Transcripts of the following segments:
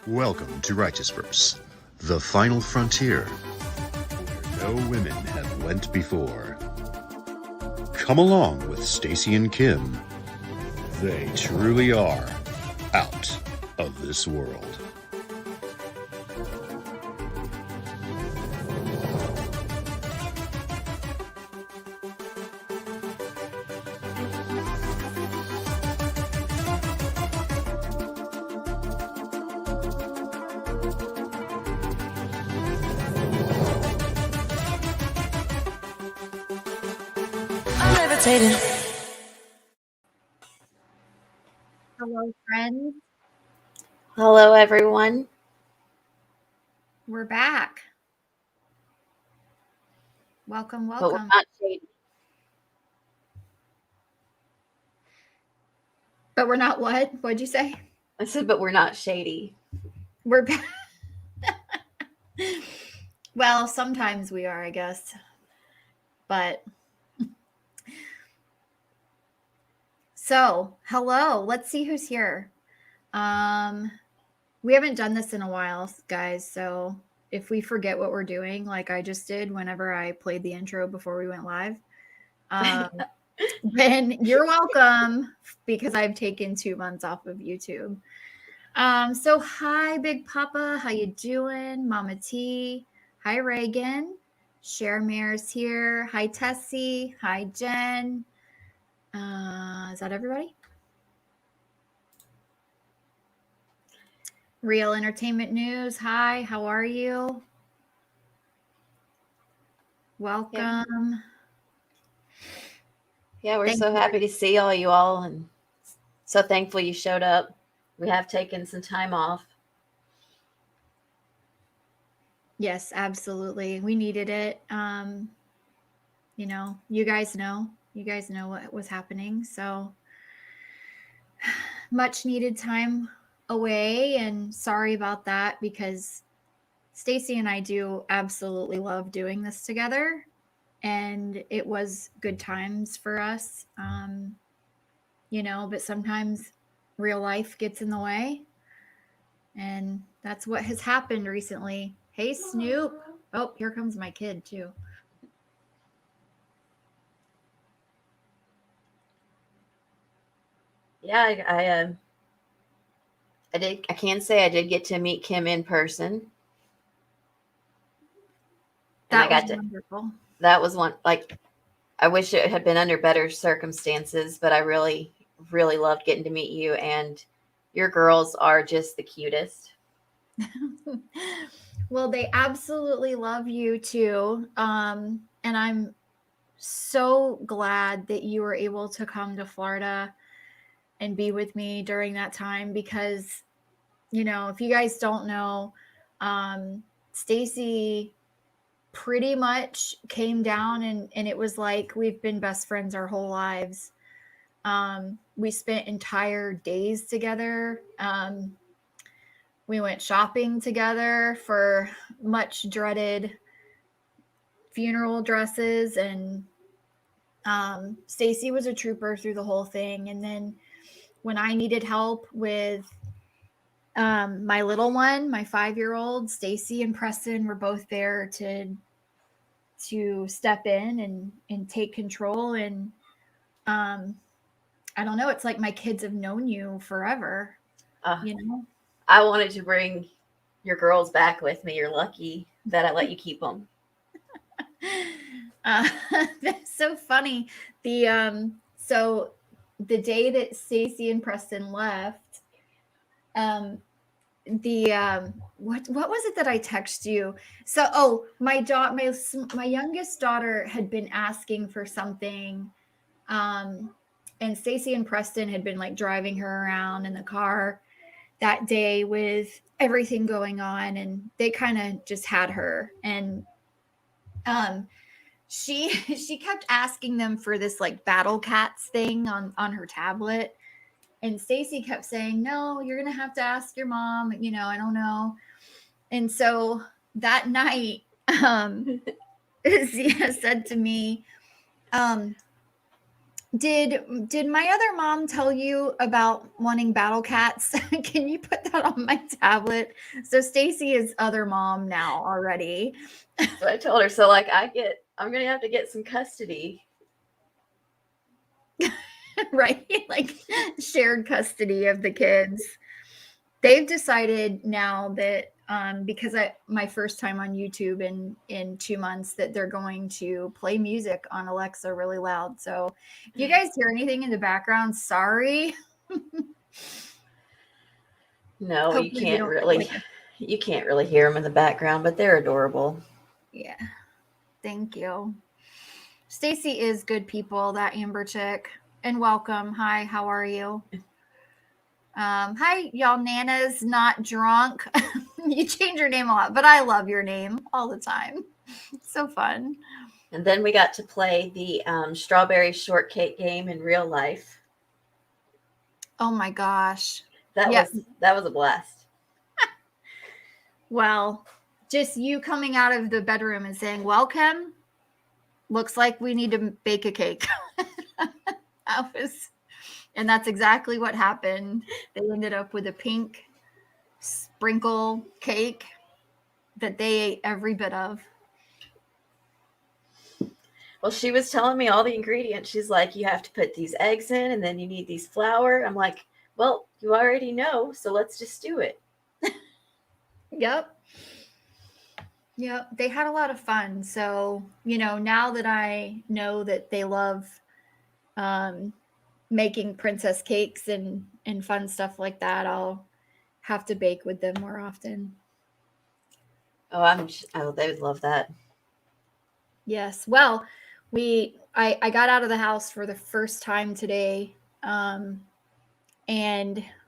Welcome to Righteous Verse, the final frontier, where no women have went before. Come along with Stacy and Kim. They truly are out of this world. Hello, friends. Hello, everyone. We're back. Welcome, But we're welcome. not shady. But we're not what? What'd you say? I said, but we're not shady. We're back. Well, sometimes we are, I guess. But so, hello. Let's see who's here. We haven't done this in a while, guys. So if we forget what we're doing, like I just did whenever I played the intro before we went live, then you're welcome, because I've taken 2 months off of YouTube. So hi, Big Papa. How you doing? Mama T. Hi, Reagan. Cher Mare's here. Hi, Tessie. Hi, Jen. Is that everybody? Real Entertainment News. Hi, how are you? Welcome. Yeah, we're so happy to see all you all, and so thankful you showed up. We have taken some time off. Yes, absolutely. We needed it. You know, you guys know what was happening. So much needed time away, and sorry about that, because Stacy and I do absolutely love doing this together, and it was good times for us. You know, but sometimes real life gets in the way, and that's what has happened recently. Hey, Snoop. Oh, here comes my kid too. Yeah, I can say I did get to meet Kim in person. That was wonderful. That was one, like, I wish it had been under better circumstances, but I really, really loved getting to meet you, and your girls are just the cutest. Well, they absolutely love you too. And I'm so glad that you were able to come to Florida and be with me during that time, because, you know, if you guys don't know, Stacy pretty much came down, and it was like we've been best friends our whole lives. We spent entire days together. We went shopping together for much dreaded funeral dresses, and Stacy was a trooper through the whole thing. And then when I needed help with my little one, my 5-year-old, Stacy and Preston were both there to step in and take control. And I don't know, it's like my kids have known you forever. You know, I wanted to bring your girls back with me. You're lucky that I let you keep them. That's so funny. So the day that Stacy and Preston left, what was it that I texted you? So my youngest daughter had been asking for something, and Stacy and Preston had been like driving her around in the car that day with everything going on, and they kind of just had her. And she kept asking them for this like Battle Cats thing on her tablet, and Stacy kept saying, no, you're gonna have to ask your mom, you know, I don't know. And so that night, Zia said to me, Did my other mom tell you about wanting battle cats? Can you put that on my tablet? So Stacy is other mom now already. So I told her, so like I'm gonna have to get some custody. Right? Like shared custody of the kids. They've decided now that because my first time on YouTube in 2 months, that they're going to play music on Alexa really loud. So if you guys hear anything in the background, sorry. No, you Hopefully we can't don't get, really like, you can't really hear them in the background, but they're adorable. yeah. Thank you. Stacy is good people, that Amber chick. And welcome. Hi, how are you? Hi, y'all. Nana's not drunk. You change your name a lot, but I love your name all the time. It's so fun. And then we got to play the strawberry shortcake game in real life. Oh my gosh. That Yeah. was a blast. Well, just you coming out of the bedroom and saying, "Welcome. Looks like we need to bake a cake." And that's exactly what happened. They ended up with a pink sprinkle cake that they ate every bit of. Well, she was telling me all the ingredients. She's like, you have to put these eggs in, and then you need these flour. I'm like, well, you already know, so let's just do it. Yep. Yep. They had a lot of fun. So, now that I know that they love making princess cakes and fun stuff like that, I'll have to bake with them more often. Oh, they would love that. Yes. Well, I got out of the house for the first time today, and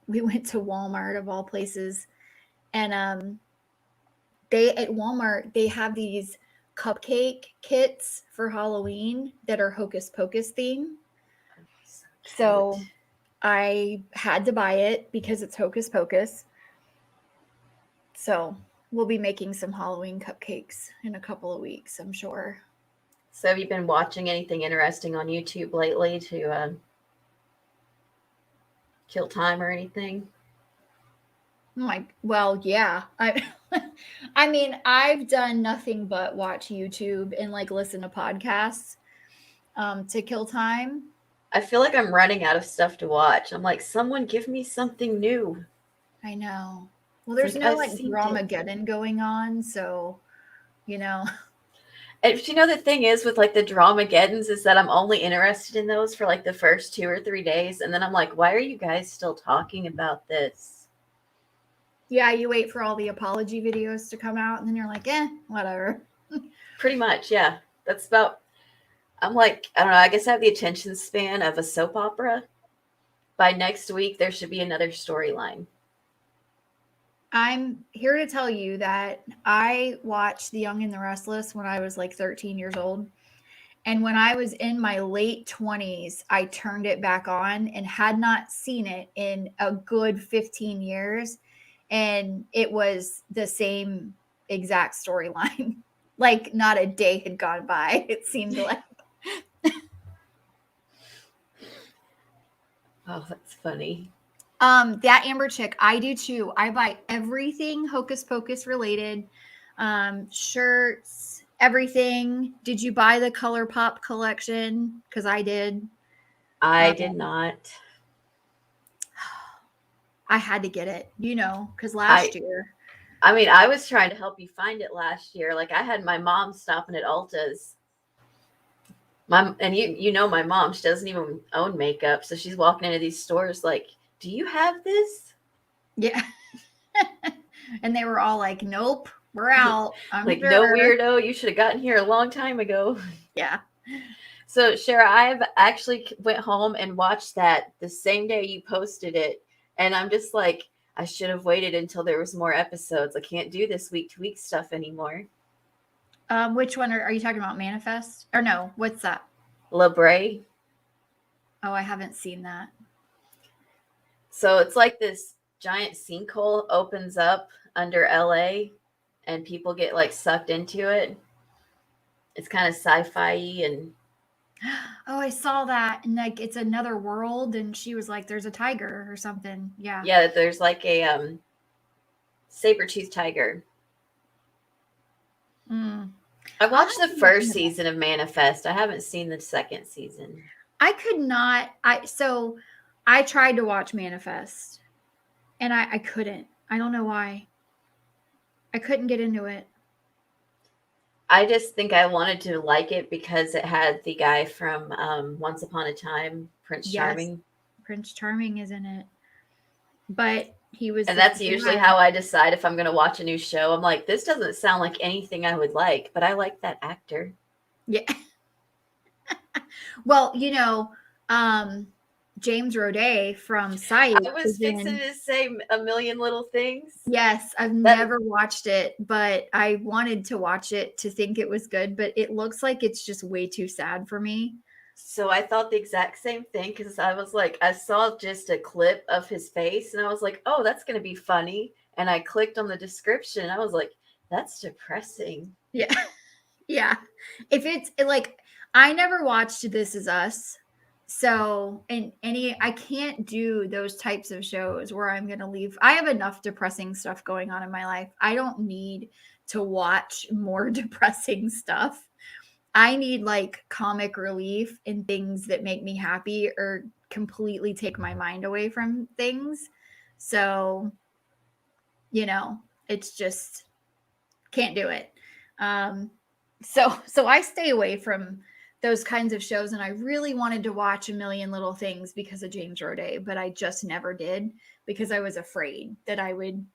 we went to Walmart of all places, and they at Walmart they have these cupcake kits for Halloween that are Hocus Pocus theme. So I had to buy it because it's Hocus Pocus. So we'll be making some Halloween cupcakes in a couple of weeks, I'm sure. So have you been watching anything interesting on YouTube lately to kill time or anything? Well, yeah. I mean, I've done nothing but watch YouTube and like listen to podcasts to kill time. I feel like I'm running out of stuff to watch. I'm like, someone give me something new. I know. Well, there's like, no I've like seen it. Dramageddon going on, so And the thing is with like the Dramageddons is that I'm only interested in those for like the first 2 or 3 days, and then I'm like, why are you guys still talking about this? Yeah, you wait for all the apology videos to come out, and then you're like, whatever. Pretty much, yeah. That's about. I'm like, I don't know. I guess I have the attention span of a soap opera. By next week, there should be another storyline. I'm here to tell you that I watched The Young and the Restless when I was like 13 years old. And when I was in my late 20s, I turned it back on and had not seen it in a good 15 years. And it was the same exact storyline. Like not a day had gone by, it seemed like. Oh, that's funny. That Amber chick, I do too. I buy everything Hocus Pocus related, shirts, everything. Did you buy the Color Pop collection? Because I did. I did not. I had to get it, because last year. I mean, I was trying to help you find it last year. Like I had my mom stopping at Ulta's. And my mom, she doesn't even own makeup, so she's walking into these stores like, do you have this? Yeah. And they were all like, nope, we're out. I'm like, sure. No, weirdo, you should have gotten here a long time ago. Yeah. So Shara, I've actually went home and watched that the same day you posted it, and I'm just like, I should have waited until there was more episodes. I can't do this week-to-week stuff anymore. Which one are you talking about? Manifest? Or no, what's that? La Brea. Oh, I haven't seen that. So it's like this giant sinkhole opens up under LA and people get like sucked into it. It's kind of sci-fi and Oh, I saw that. And like it's another world. And she was like, there's a tiger or something. Yeah. Yeah, there's like a saber-toothed tiger. Mm. I I'll watched have the to look first into that. season of Manifest. I haven't seen the second season. I could not. I tried to watch Manifest and I couldn't. I don't know why. I couldn't get into it. I just think I wanted to like it because it had the guy from Once Upon a Time, Prince Yes, Charming. Prince Charming is in it. But he was And this that's usually guy. how I decide if I'm going to watch a new show. I'm like, this doesn't sound like anything I would like, but I like that actor. Yeah. Well, James Roday from Sight I was is fixing in. to say A Million Little Things. Yes, I've That never watched it, but I wanted to watch it to think it was good, but it looks like it's just way too sad for me. So I thought the exact same thing because I was like, I saw just a clip of his face and I was like, oh, that's going to be funny. And I clicked on the description. I was like, that's depressing. Yeah. Yeah. If it's like I never watched This Is Us. So, and I can't do those types of shows where I'm going to leave. I have enough depressing stuff going on in my life. I don't need to watch more depressing stuff. I need like comic relief and things that make me happy or completely take my mind away from things. So, it's just can't do it. Um, so I stay away from those kinds of shows, and I really wanted to watch A Million Little Things because of James Roday, but I just never did because I was afraid that I would,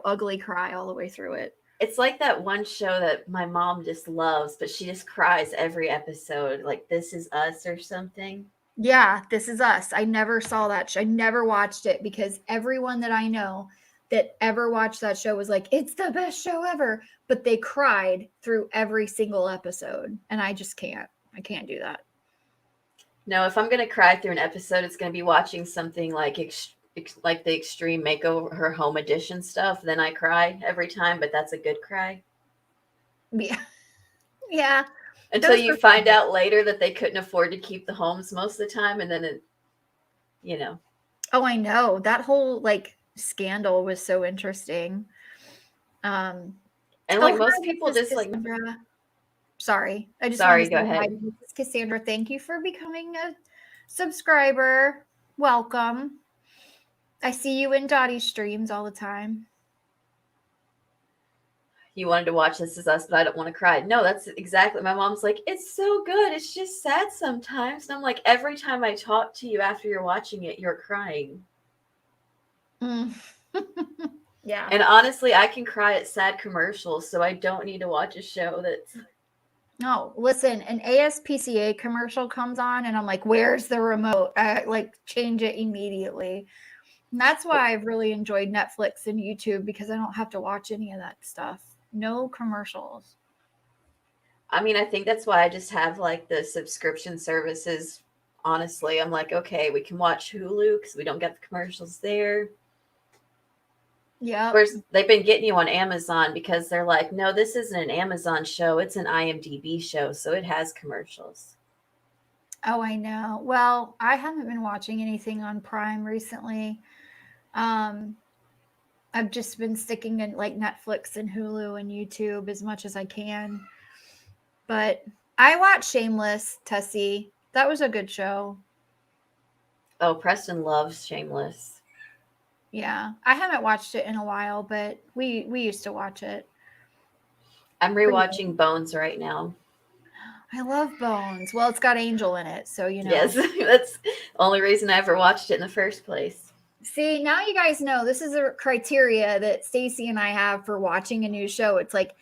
ugly cry all the way through it. It's like that one show that my mom just loves, but she just cries every episode, like This Is Us or something. Yeah, This Is Us. I never saw that. I never watched it because everyone that I know that ever watched that show was like, it's the best show ever. But they cried through every single episode. And I just can't. I can't do that. No, if I'm going to cry through an episode, it's going to be watching something like like the Extreme Makeover, her home edition stuff. Then I cry every time, but that's a good cry. Yeah. Yeah. Until Those you were find fun. out later that they couldn't afford to keep the homes most of the time. And then, Oh, I know. That whole like scandal was so interesting. and Oh, like most hi, people this is just like, Cassandra. Sorry. I just wanted sorry, to go say hi. ahead. This is Cassandra. Thank you for becoming a subscriber. Welcome. I see you in Dottie's streams all the time. You wanted to watch This Is Us, but I don't want to cry. No, that's exactly. My mom's like, it's so good. It's just sad sometimes. And I'm like, every time I talk to you after you're watching it, you're crying. Mm. Yeah. And honestly, I can cry at sad commercials, so I don't need to watch a show that's. No, listen, an ASPCA commercial comes on and I'm like, where's the remote? Like change it immediately. And that's why I've really enjoyed Netflix and YouTube because I don't have to watch any of that stuff. No commercials. I mean, I think that's why I just have like the subscription services. Honestly, I'm like, okay, we can watch Hulu because we don't get the commercials there. Yeah. Of course, they've been getting you on Amazon because they're like, no, this isn't an Amazon show. It's an IMDb show. So it has commercials. Oh, I know. Well, I haven't been watching anything on Prime recently. I've just been sticking in like Netflix and Hulu and YouTube as much as I can. But I watched Shameless, Tessie. That was a good show. Oh, Preston loves Shameless. Yeah. I haven't watched it in a while, but we used to watch it. I'm rewatching Bones right now. I love Bones. Well, it's got Angel in it, so Yes, that's the only reason I ever watched it in the first place. See, now you guys know this is a criteria that Stacy and I have for watching a new show. It's like,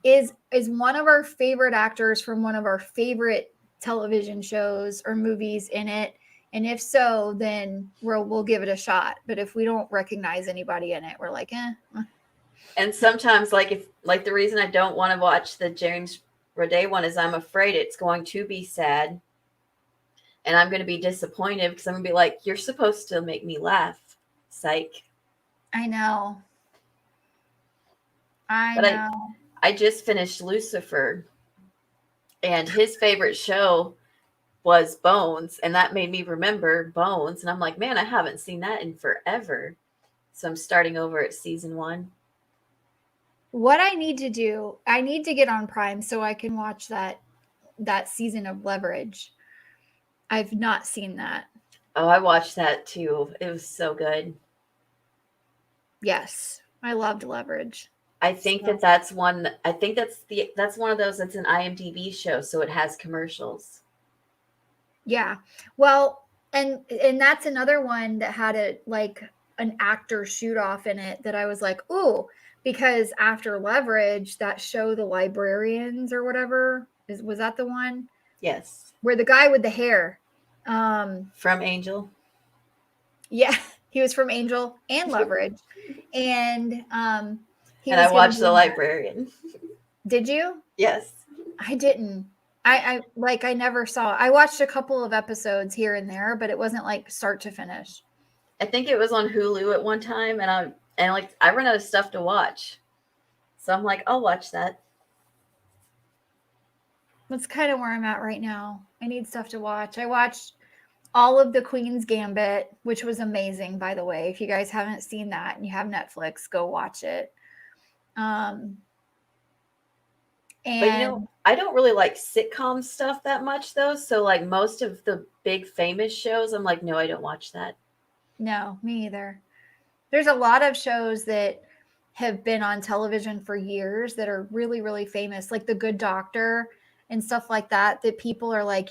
is one of our favorite actors from one of our favorite television shows or movies in it? And if so, then we'll give it a shot. But if we don't recognize anybody in it, we're like, eh. And sometimes, like the reason I don't want to watch the James Roday one is I'm afraid it's going to be sad, and I'm going to be disappointed because I'm going to be like, you're supposed to make me laugh, psych. I know. I know. I just finished Lucifer, and his favorite show was Bones, and that made me remember Bones. And I'm like, man, I haven't seen that in forever. So I'm starting over at season 1. What I need to do, I need to get on Prime so I can watch that season of Leverage. I've not seen that. Oh, I watched that too. It was so good. Yes, I loved Leverage. I think that's one. I think that's one of those that's an IMDb show, so it has commercials. Yeah. Well, and that's another one that had an actor shoot off in it that I was like, ooh, because after Leverage, that show, The Librarians or whatever, was that the one? Yes. Where the guy with the hair. From Angel. Yeah, he was from Angel and Leverage. And I watched The Librarian. Did you? Yes. I didn't. I never saw. I watched a couple of episodes here and there, but it wasn't like start to finish. I think it was on Hulu at one time, and I run out of stuff to watch, so I'm like, I'll watch that. That's kind of where I'm at right now. I need stuff to watch. I watched all of The Queen's Gambit, which was amazing, by the way. If you guys haven't seen that and you have Netflix, go watch it. But I don't really like sitcom stuff that much, though. So like most of the big famous shows, I'm like, no, I don't watch that. No, me either. There's a lot of shows that have been on television for years that are really, really famous, like The Good Doctor and stuff like that, that people are like,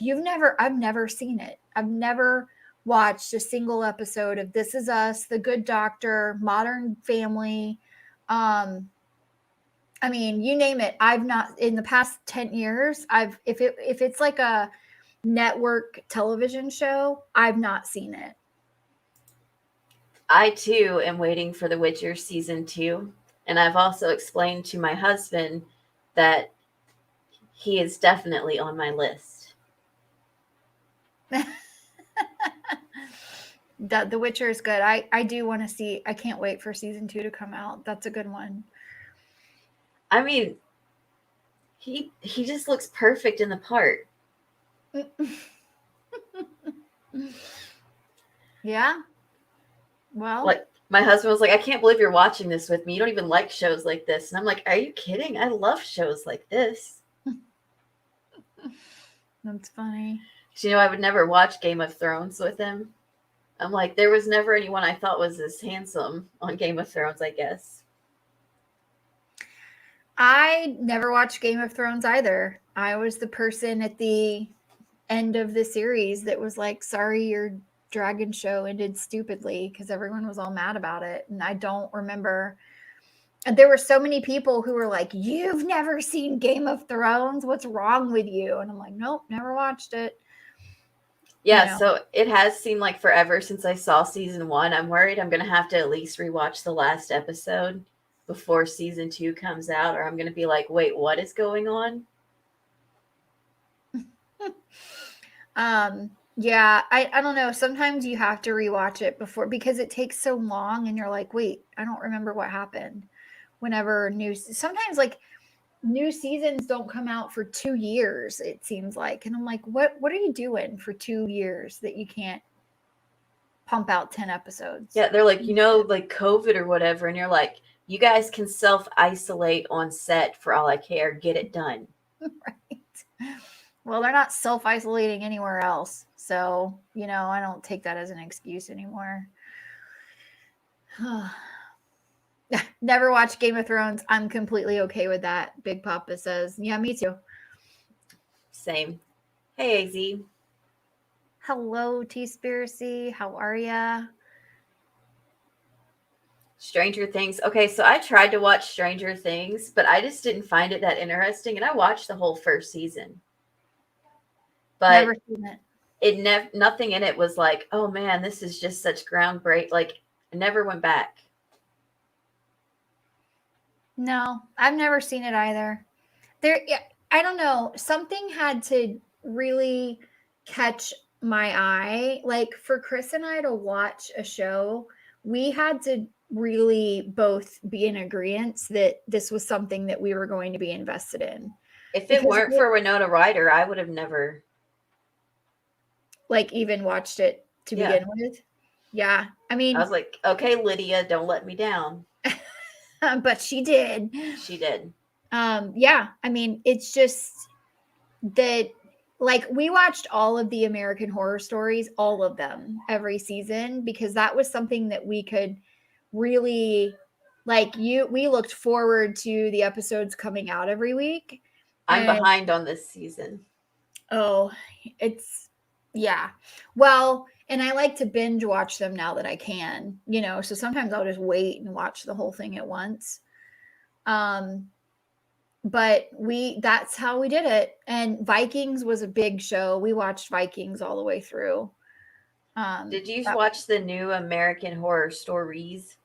I've never seen it. I've never watched a single episode of This Is Us, The Good Doctor, Modern Family. I mean, you name it. I've not, in the past 10 years, if it's like a network television show, I've not seen it. I too am waiting for The Witcher season 2. And I've also explained to my husband that he is definitely on my list. The Witcher is good. I do want to see. I can't wait for season 2 to come out. That's a good one. I mean, he just looks perfect in the part. Yeah. Well, like my husband was like, I can't believe you're watching this with me. You don't even like shows like this. And I'm like, are you kidding? I love shows like this. That's funny. I would never watch Game of Thrones with him. I'm like, there was never anyone I thought was as handsome on Game of Thrones, I guess. I never watched Game of Thrones either. I was the person at the end of the series that was like, sorry, your dragon show ended stupidly, because everyone was all mad about it. And I don't remember. And there were so many people who were like, you've never seen Game of Thrones? What's wrong with you? And I'm like, nope, never watched it. Yeah, so it has seemed like forever since I saw season 1. I'm worried I'm going to have to at least rewatch the last episode before season 2 comes out, or I'm going to be like, wait, what is going on? Yeah, I don't know. Sometimes you have to rewatch it because it takes so long and you're like, wait, I don't remember what happened. Whenever sometimes like new seasons don't come out for 2 years, it seems like. And I'm like, what are you doing for 2 years that you can't pump out 10 episodes? Yeah, they're like, like COVID or whatever. And you're like, you guys can self-isolate on set for all I care. Get it done. Right. Well, they're not self-isolating anywhere else. So, I don't take that as an excuse anymore. Never watched Game of Thrones. I'm completely okay with that. Big Papa says, yeah, me too. Same. Hey, AZ. Hello, Teaspiracy. How are ya? Stranger Things. Okay, so I tried to watch Stranger Things, but I just didn't find it that interesting. And I watched the whole first season. But never seen it. Nothing in it was like, oh man, this is just such groundbreak. Like, I never went back. No, I've never seen it either. I don't know. Something had to really catch my eye. Like for Chris and I to watch a show, we had to really both be in agreement that this was something that we were going to be invested in. If it weren't for Winona Ryder, I would have never like even watched it to begin with. Yeah. I mean, I was like, okay, Lydia, don't let me down. but she did. She did. Yeah. I mean, it's just that, like, we watched all of the American Horror Stories, all of them, every season, because that was something that we could really, like, we looked forward to the episodes coming out every week. I'm behind on this season. Oh, it's, yeah. Well, and I like to binge watch them now that I can, you know, so sometimes I'll just wait and watch the whole thing at once. But that's how we did it. And Vikings was a big show. We watched Vikings all the way through. Did you watch the new American Horror Stories?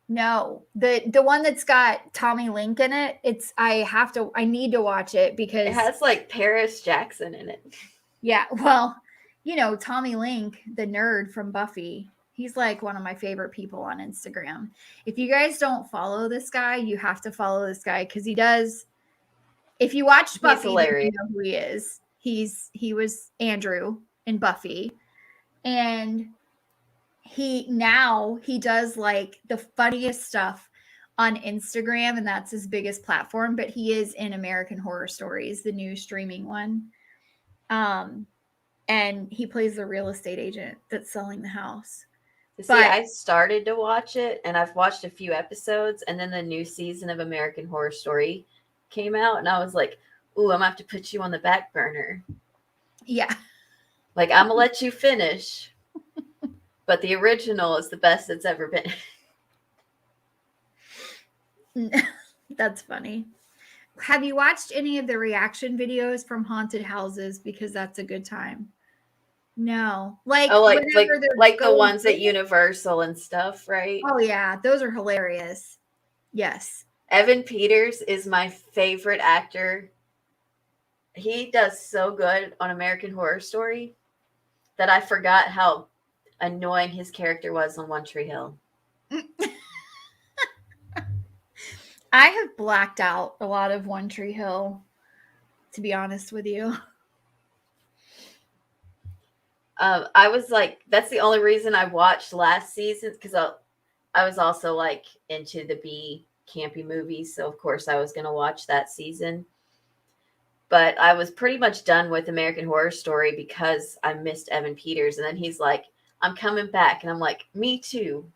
No, the one that's got Tommy Link in it. I need to watch it because it has like Paris Jackson in it. Yeah, well, you know, Tommy Link, the nerd from Buffy, he's like one of my favorite people on Instagram. If you guys don't follow this guy, you have to follow this guy because he does. If you watched Buffy, then you know who he is. He was Andrew in Buffy, and he does like the funniest stuff on Instagram, and that's his biggest platform. But he is in American Horror Stories, the new streaming one. And he plays the real estate agent that's selling the house. See, I started to watch it, and I've watched a few episodes, and then the new season of American Horror Story came out, and I was like, ooh, I'm going to have to put you on the back burner. Yeah. Like, I'm going to let you finish, but the original is the best it's ever been. That's funny. Have you watched any of the reaction videos from haunted houses? Because that's a good time. No, like the ones at Universal and stuff, right? Oh yeah, those are hilarious. Yes, Evan Peters is my favorite actor. He does so good on American Horror Story that I forgot how annoying his character was on One Tree Hill. I have blacked out a lot of One Tree Hill, to be honest with you. I was like, that's the only reason I watched last season, because I was also like into the B campy movies. So of course I was going to watch that season. But I was pretty much done with American Horror Story because I missed Evan Peters. And then he's like, I'm coming back. And I'm like, me too.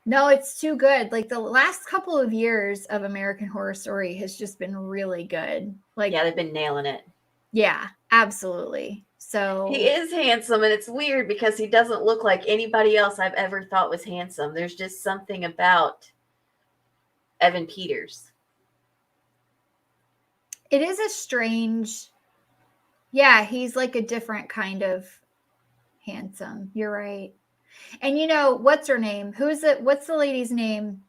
No, it's too good. Like the last couple of years of American Horror Story has just been really good. Like, yeah, they've been nailing it. Yeah, absolutely. So he is handsome, and it's weird because he doesn't look like anybody else I've ever thought was handsome. There's just something about Evan Peters. It is a strange, yeah, he's like a different kind of handsome. You're right. And you know, what's her name? What's the lady's name?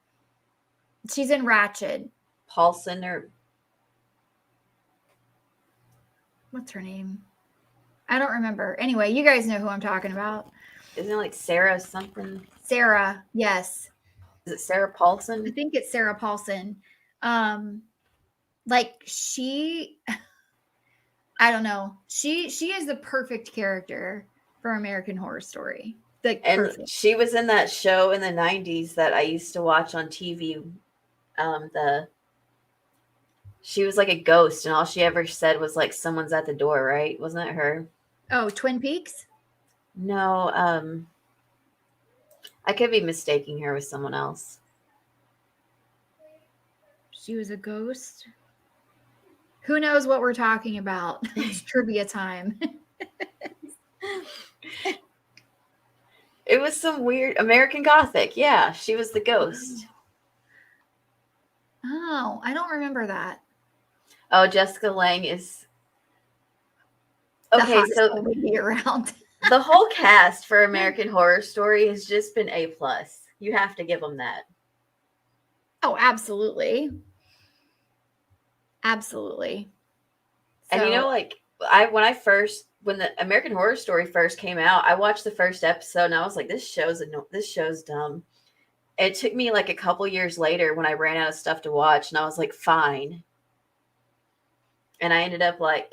She's in Ratched. Paulson or what's her name? I don't remember. Anyway, you guys know who I'm talking about. Isn't it like Sarah something? Sarah, yes. Is it Sarah Paulson? I think it's Sarah Paulson. Like she, I don't know. She is the perfect character for American Horror Story. She was in that show in the 90s that I used to watch on TV. She was like a ghost, and all she ever said was like, someone's at the door, right? Wasn't it her? Oh, Twin Peaks? No, I could be mistaking her with someone else. She was a ghost? Who knows what we're talking about? It's trivia time. It was some weird American Gothic. Yeah, she was the ghost. Oh, I don't remember that. Oh, Jessica Lange is okay. So around. The whole cast for American Horror Story has just been A+. You have to give them that. Oh, absolutely. Absolutely. And you know, like when the American Horror Story first came out, I watched the first episode and I was like, this show's dumb. It took me like a couple years later when I ran out of stuff to watch, and I was like, fine. And I ended up like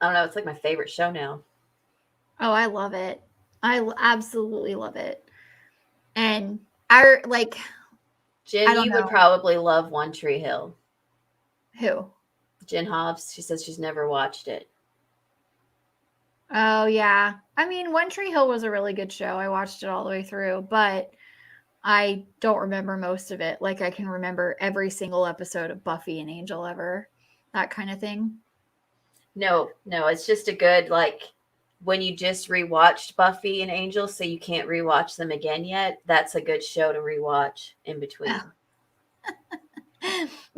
I don't know. It's like my favorite show now. Oh, I love it. Absolutely love it. And I like, Jen, I don't you would know probably love One Tree Hill. who. Jen Hobbs, she says she's never watched it. Oh yeah. I mean, One Tree Hill was a really good show. I watched it all the way through, but I don't remember most of it. Like I can remember every single episode of Buffy and Angel ever. That kind of thing. No, it's just a good, like, when you just rewatched Buffy and Angel, so you can't rewatch them again yet. That's a good show to rewatch in between.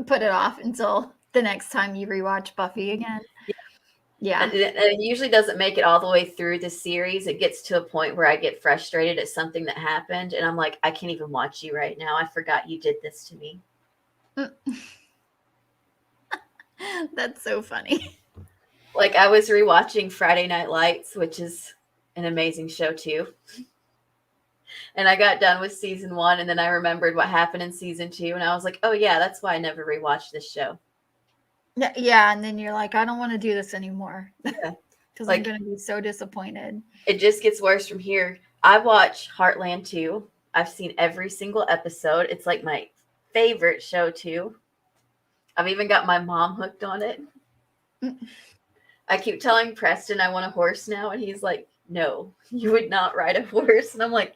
Put it off until the next time you rewatch Buffy again. Yeah. And it usually doesn't make it all the way through the series. It gets to a point where I get frustrated at something that happened, and I'm like, I can't even watch you right now. I forgot you did this to me. That's so funny. Like, I was rewatching Friday Night Lights, which is an amazing show too. And I got done with season 1, and then I remembered what happened in season 2, and I was like, oh yeah, that's why I never rewatched this show. Yeah, and then you're like, I don't want to do this anymore. Yeah. Because Like, I'm going to be so disappointed. it just gets worse from here. I watch Heartland 2. I've seen every single episode. It's like my favorite show too. I've even got my mom hooked on it. I keep telling Preston I want a horse now, and he's like, no, you would not ride a horse. And I'm like,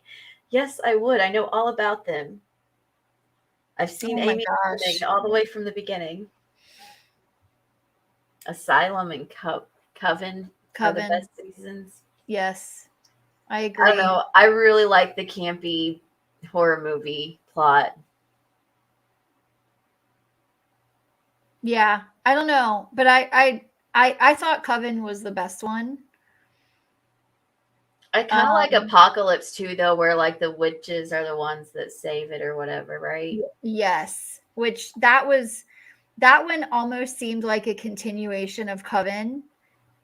yes, I would. I know all about them. I've seen Oh my Amy gosh. all the way from the beginning. Asylum and Coven are the best seasons. Yes, I agree. I don't know. I really like the campy horror movie plot. Yeah, I don't know, but I thought Coven was the best one. I kind of like Apocalypse too, though, where like the witches are the ones that save it or whatever, right? Yes, which that one almost seemed like a continuation of Coven,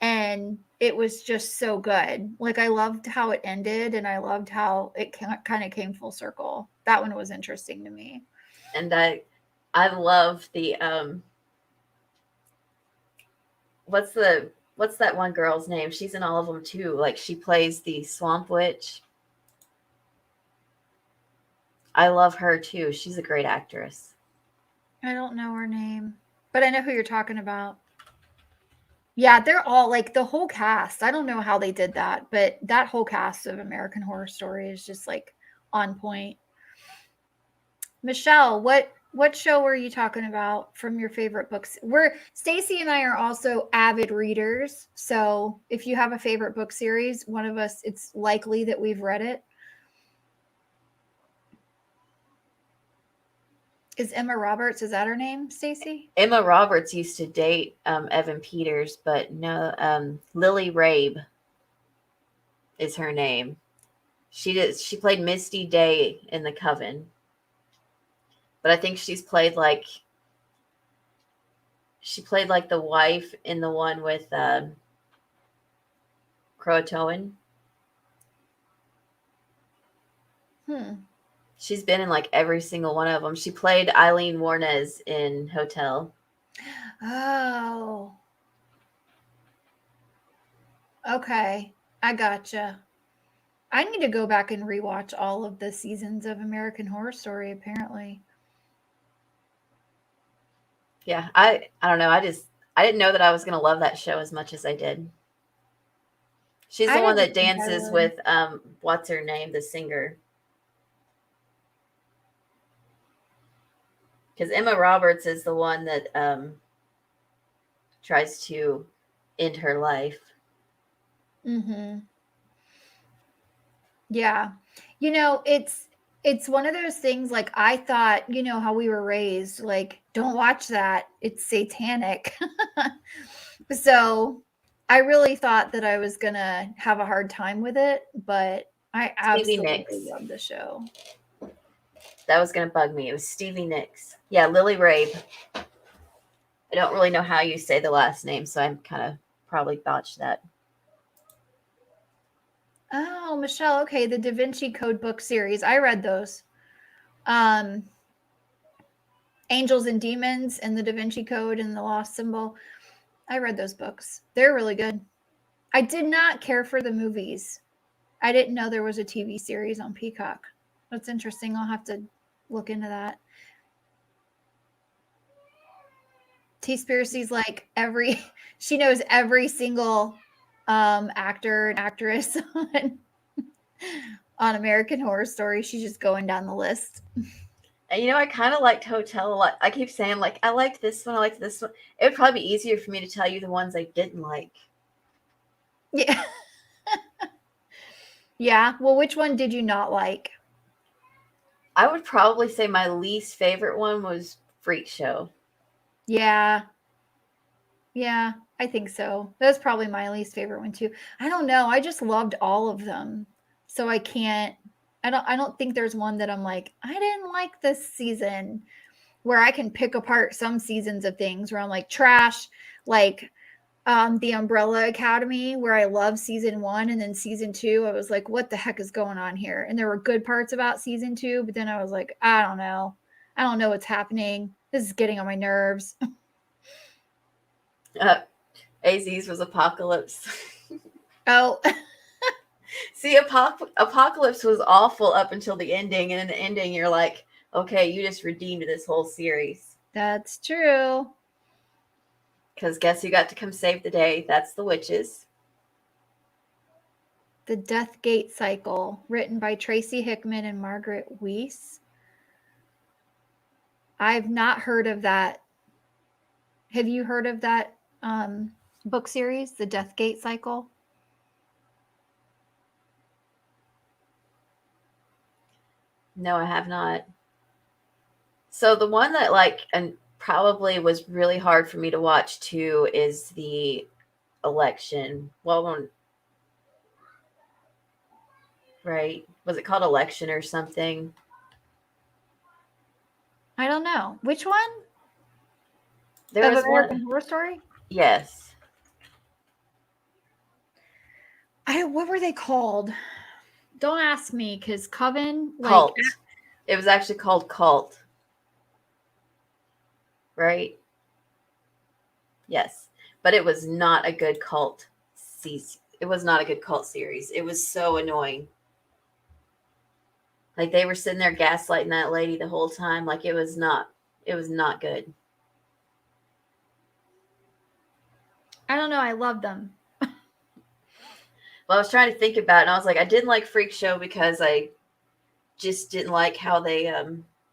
and it was just so good. Like I loved how it ended, and I loved how it kind of came full circle. That one was interesting to me. And I love the what's that one girl's name? She's in all of them too. Like she plays the Swamp Witch. I love her too. She's a great actress. I don't know her name, but I know who you're talking about. Yeah, they're all like the whole cast. I don't know how they did that, but that whole cast of American Horror Story is just like on point. Michelle, what show were you talking about from your favorite books? Stacy and I are also avid readers, so if you have a favorite book series, one of us, it's likely that we've read it. Is Emma Roberts, is that her name, Stacy? Emma Roberts used to date Evan Peters, but no, Lily Rabe is her name. She played Misty Day in The Coven. But I think she played like the wife in the one with Croatoan. She's been in like every single one of them. She played Eileen Warnes in Hotel. Oh. Okay. I gotcha. I need to go back and rewatch all of the seasons of American Horror Story, apparently. Yeah, I don't know. I didn't know that I was going to love that show as much as I did. She's the one that dances with what's her name, the singer. Because Emma Roberts is the one that tries to end her life. Mm-hmm. Yeah. You know, it's one of those things, like I thought, you know, how we were raised, like, don't watch that. It's satanic. So I really thought that I was going to have a hard time with it, but I absolutely love the show. That was going to bug me. It was Stevie Nicks. Yeah, Lily Rabe. I don't really know how you say the last name, so I'm kind of probably botched that. Oh, Michelle. Okay, the Da Vinci Code book series. I read those. Angels and Demons and the Da Vinci Code and the Lost Symbol. I read those books. They're really good. I did not care for the movies. I didn't know there was a TV series on Peacock. That's interesting. I'll have to look into that. T-Spiracy's like she knows every single actor and actress on American Horror Story. She's just going down the list. And I kind of liked Hotel a lot. I keep saying, like, I liked this one, I liked this one. It would probably be easier for me to tell you the ones I didn't like. Yeah. Yeah. Well, which one did you not like? I would probably say my least favorite one was Freak Show. Yeah. Yeah, I think so. That's probably my least favorite one too. I don't know. I just loved all of them. So I don't think there's one that I'm like, I didn't like this season, where I can pick apart some seasons of things where I'm like trash, like the Umbrella Academy, where I love season 1, and then season 2 I was like, what the heck is going on here? And there were good parts about season 2, but then I was like, I don't know what's happening. This is getting on my nerves. AZ's was Apocalypse. Oh. See, Apocalypse was awful up until the ending, and in the ending you're like, okay, you just redeemed this whole series. That's true. Because guess who got to come save the day? That's the witches. The Death Gate Cycle, written by Tracy Hickman and Margaret Weiss. I've not heard of that. Have you heard of that book series, The Death Gate Cycle? No, I have not. So the one that and probably was really hard for me to watch too is the election. Well, right? Was it called Election or something? I don't know. Which one? There was American one. Horror Story? Yes. What were they called? Don't ask me, because Coven, Cult. It was actually called Cult. Right? Yes. But it was not a good cult season. It was not a good cult series. It was so annoying. Like, they were sitting there gaslighting that lady the whole time. Like, it was not good. I don't know. I love them. Well, I was trying to think about it, and I was like, I didn't like Freak Show because I just didn't like how they,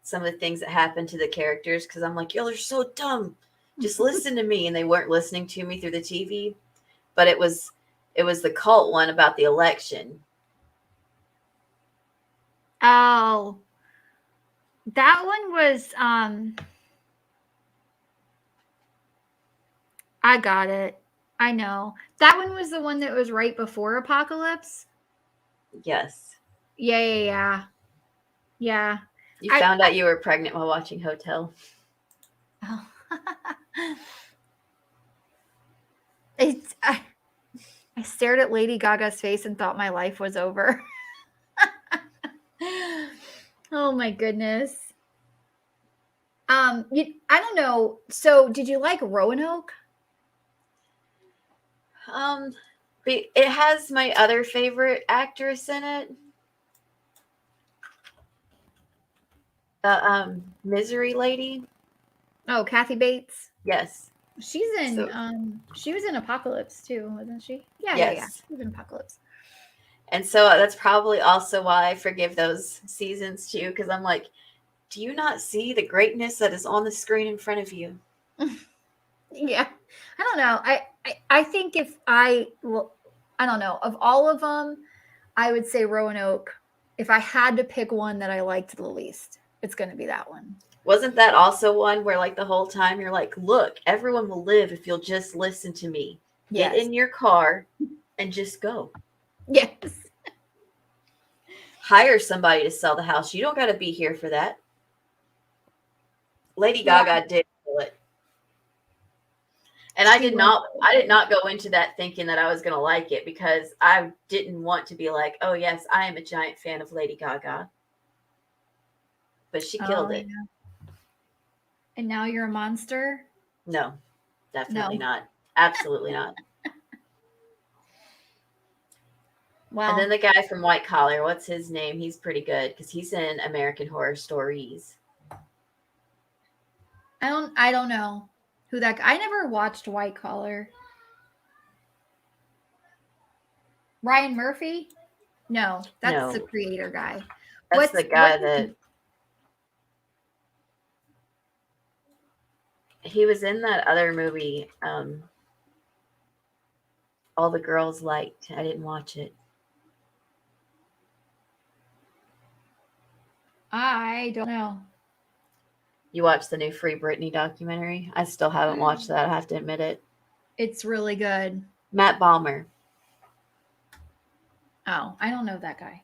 some of the things that happened to the characters, because I'm like, yo, they're so dumb. Just listen to me. And they weren't listening to me through the TV. But it was the cult one about the election. Oh, that one was, I got it. I know. That one was the one that was right before Apocalypse. Yes. Yeah. You found out you were pregnant while watching Hotel. Oh. I stared at Lady Gaga's face and thought my life was over. Oh my goodness. I don't know. So, did you like Roanoke? It has my other favorite actress in it. The Misery lady. Oh, Kathy Bates. Yes. She's in she was in Apocalypse too, wasn't she? Yeah, yes. Yeah. She was in Apocalypse. And so that's probably also why I forgive those seasons too, because I'm like, do you not see the greatness that is on the screen in front of you? Yeah. I don't know. I think I don't know. Of all of them, I would say Roanoke. If I had to pick one that I liked the least, it's going to be that one. Wasn't that also one where, like, the whole time you're like, look, everyone will live if you'll just listen to me. Yes. Get in your car and just go. Yes. Hire somebody to sell the house. You don't got to be here for that. Lady Gaga did it. And I did not go into that thinking that I was going to like it, because I didn't want to be like, oh yes, I am a giant fan of Lady Gaga. But she killed it. Yeah. And now you're a monster? No, definitely not. Absolutely not. Well, And then the guy from White Collar, what's his name? He's pretty good because he's in American Horror Stories. I don't know who that. I never watched White Collar. Ryan Murphy? No, that's the No, creator guy. that's the guy that he was in that other movie. All the girls liked. I didn't watch it. I don't know. You watched the new Free Britney documentary? I still haven't watched that. I have to admit it. It's really good. Matt Balmer. Oh, I don't know that guy.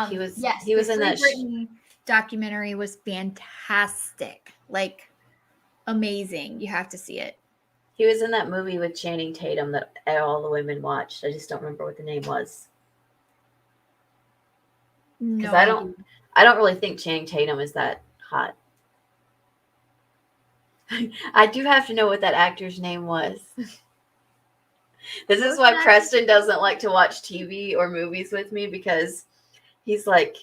He was the in that Britney documentary was fantastic. Like amazing. You have to see it. He was in that movie with Channing Tatum that all the women watched. I just don't remember what the name was. Because No, I don't really think Channing Tatum is that hot. I do have to know what that actor's name was. This is why Preston doesn't like to watch TV or movies with me, because he's like,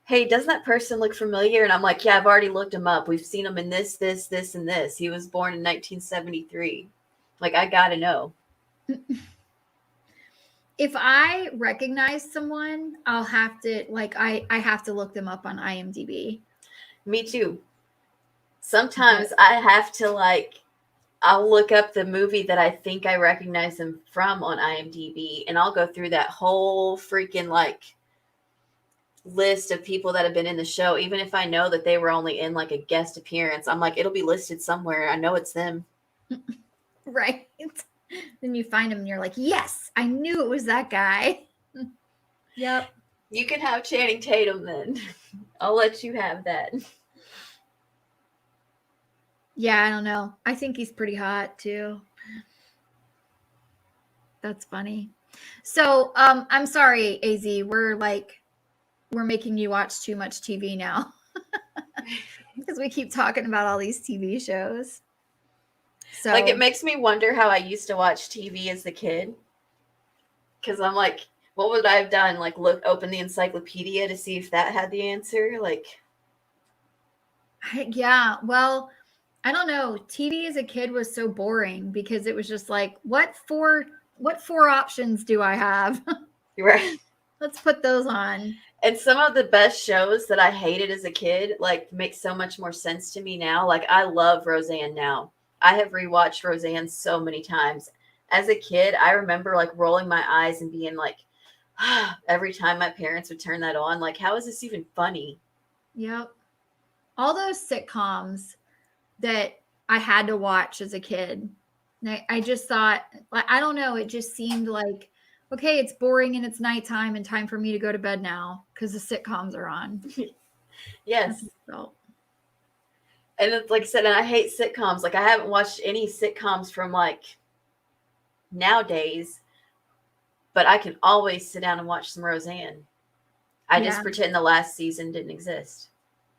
hey, doesn't that person look familiar? And I'm like, yeah, I've already looked him up. We've seen him in this, and this. He was born in 1973. Like, I gotta know. If I recognize someone, I'll have to I have to look them up on IMDb. Me too. Sometimes I have to I'll look up the movie that I think I recognize him from on IMDb, and I'll go through that whole freaking list of people that have been in the show. Even if I know that they were only in a guest appearance, I'm like, it'll be listed somewhere. I know it's them. Right. Then you find him and you're like, yes, I knew it was that guy. Yep. You can have Channing Tatum then. I'll let you have that. Yeah, I don't know. I think he's pretty hot too. That's funny. So, I'm sorry, AZ. We're making you watch too much TV now because we keep talking about all these TV shows. So, it makes me wonder how I used to watch TV as a kid. Because I'm like, what would I have done? Open the encyclopedia to see if that had the answer? Yeah. Well, I don't know. TV as a kid was so boring because it was just like, what four options do I have? Right. Let's put those on. And some of the best shows that I hated as a kid, make so much more sense to me now. I love Roseanne now. I have rewatched Roseanne so many times. As a kid, I remember rolling my eyes and being every time my parents would turn that on, how is this even funny? Yep. All those sitcoms that I had to watch as a kid. I just thought, I don't know, it just seemed like, okay, it's boring and it's nighttime and time for me to go to bed now because the sitcoms are on. Yes. And it's like I said, and I hate sitcoms. I haven't watched any sitcoms from nowadays, but I can always sit down and watch some Roseanne. I just pretend the last season didn't exist.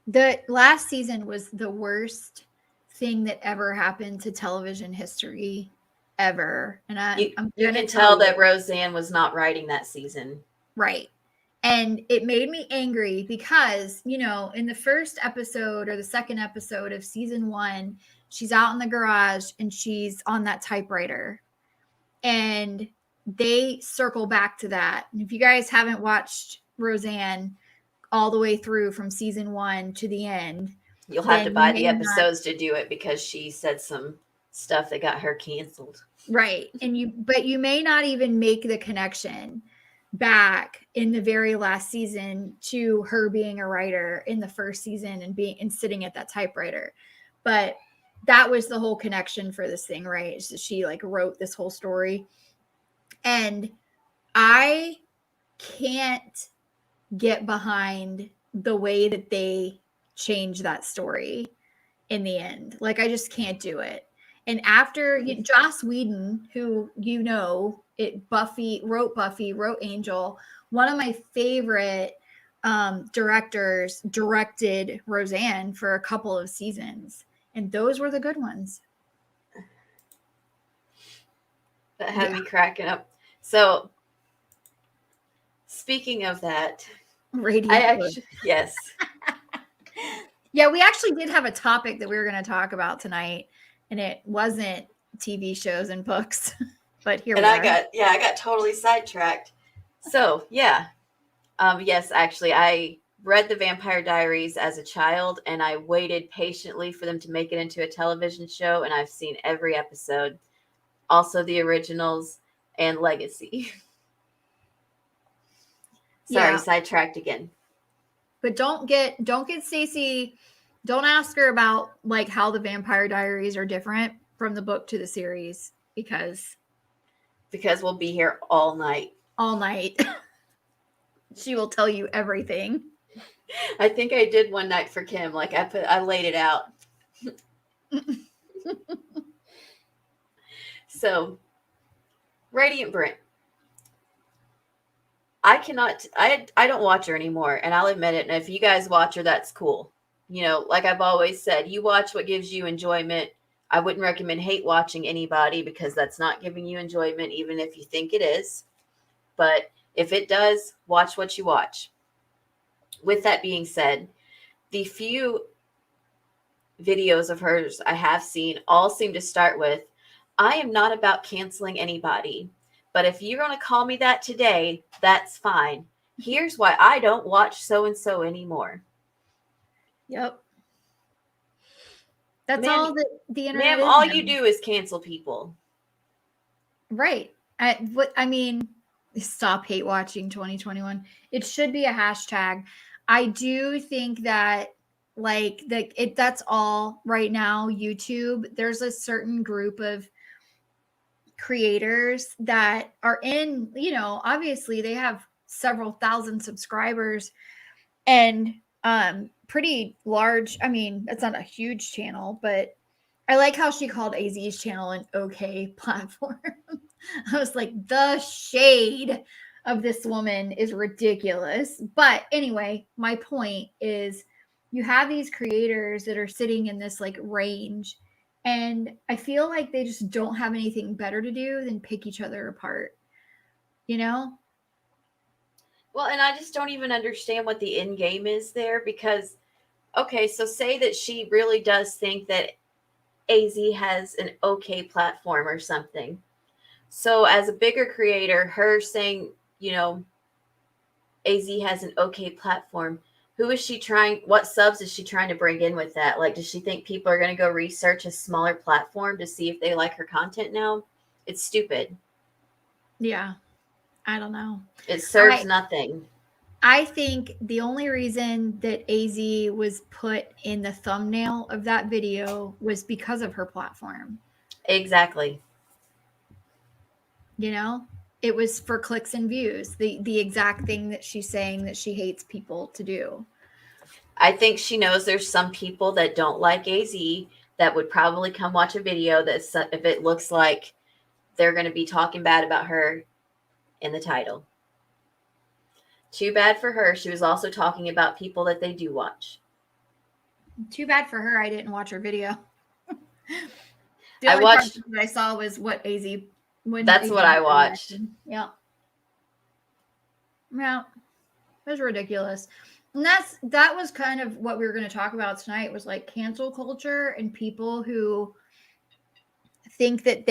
The last season was the worst thing that ever happened to television history ever. And you can tell that Roseanne was not writing that season. Right. And it made me angry because, in the first episode or the second episode of season 1, she's out in the garage and she's on that typewriter. And they circle back to that. And if you guys haven't watched Roseanne all the way through from season 1 to the end, you'll have to buy the episodes to do it because she said some stuff that got her canceled. Right. But you may not even make the connection back in the very last season to her being a writer in the first season and sitting at that typewriter. But that was the whole connection for this thing, right? So she wrote this whole story. And I can't get behind the way that they changed that story in the end. I just can't do it. And after Joss Whedon, who wrote Angel, one of my favorite directors, directed Roseanne for a couple of seasons, and those were the good ones. That had me cracking up. So, speaking of that, Radiant. yes. Yeah, we actually did have a topic that we were going to talk about tonight, and it wasn't TV shows and books, but here we are. I got totally sidetracked. So, yeah. Yes, actually, I read the Vampire Diaries as a child, and I waited patiently for them to make it into a television show, and I've seen every episode. Also the originals and Legacy. Sorry, sidetracked again. But don't get Stacey, don't ask her about like how the Vampire Diaries are different from the book to the series because we'll be here all night. All night. She will tell you everything. I think I did one night for Kim. Like I laid it out. So, Radiant Brent. I don't watch her anymore, and I'll admit it. And if you guys watch her, that's cool. You know, like I've always said, you watch what gives you enjoyment. I wouldn't recommend hate watching anybody because that's not giving you enjoyment, even if you think it is. But if it does, watch what you watch. With that being said, the few videos of hers I have seen all seem to start with, I am not about canceling anybody. But if you're going to call me that today, that's fine. Here's why I don't watch so-and-so anymore. Yep. That's all that the internet is. All you do is cancel people. Right. I mean, stop hate watching 2021. It should be a hashtag. I do think that that's all right now. YouTube, there's a certain group of creators that are in, obviously they have several thousand subscribers and pretty large. I mean, that's not a huge channel, but I like how she called AZ's channel an okay platform. I was like, the shade of this woman is ridiculous. But anyway, my point is you have these creators that are sitting in this like range, and I feel like they just don't have anything better to do than pick each other apart, Well, and I just don't even understand what the end game is there because, okay, so say that she really does think that AZ has an okay platform or something. So as a bigger creator, her saying, AZ has an okay platform, what subs is she trying to bring in with that? Like, does she think people are going to go research a smaller platform to see if they like her content now? It's stupid. Yeah. I don't know. It serves nothing. I think the only reason that AZ was put in the thumbnail of that video was because of her platform. Exactly. It was for clicks and views, the exact thing that she's saying that she hates people to do. I think she knows there's some people that don't like AZ that would probably come watch a video that if it looks like they're going to be talking bad about her in the title. Too bad for her. She was also talking about people that they do watch. Too bad for her. I didn't watch her video. The only part that I saw was what AZ. That's what I watched. Yeah. Yeah. It was ridiculous. And that was kind of what we were going to talk about tonight, was like cancel culture and people who think that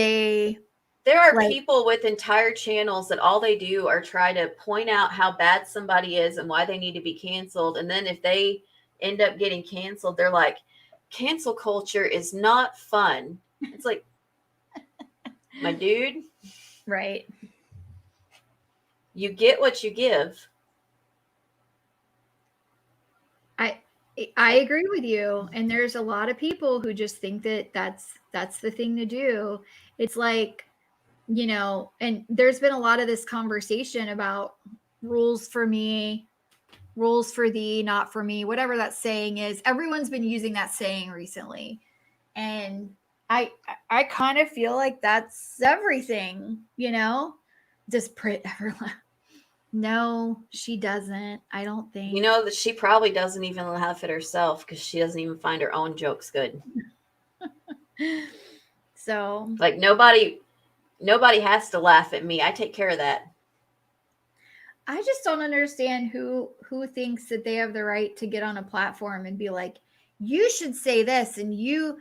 there are people with entire channels that all they do are try to point out how bad somebody is and why they need to be canceled. And then if they end up getting canceled, they're like, cancel culture is not fun. It's like, my dude. Right. You get what you give. I agree with you. And there's a lot of people who just think that that's the thing to do. It's like, and there's been a lot of this conversation about rules for me, rules for thee, not for me, whatever that saying is. Everyone's been using that saying recently. And I kind of feel like that's everything, Does Brit ever laugh? No, she doesn't. I don't think. That she probably doesn't even laugh at herself because she doesn't even find her own jokes good. So, like, nobody Nobody has to laugh at me. I take care of that. I just don't understand who thinks that they have the right to get on a platform and be like, you should say this and you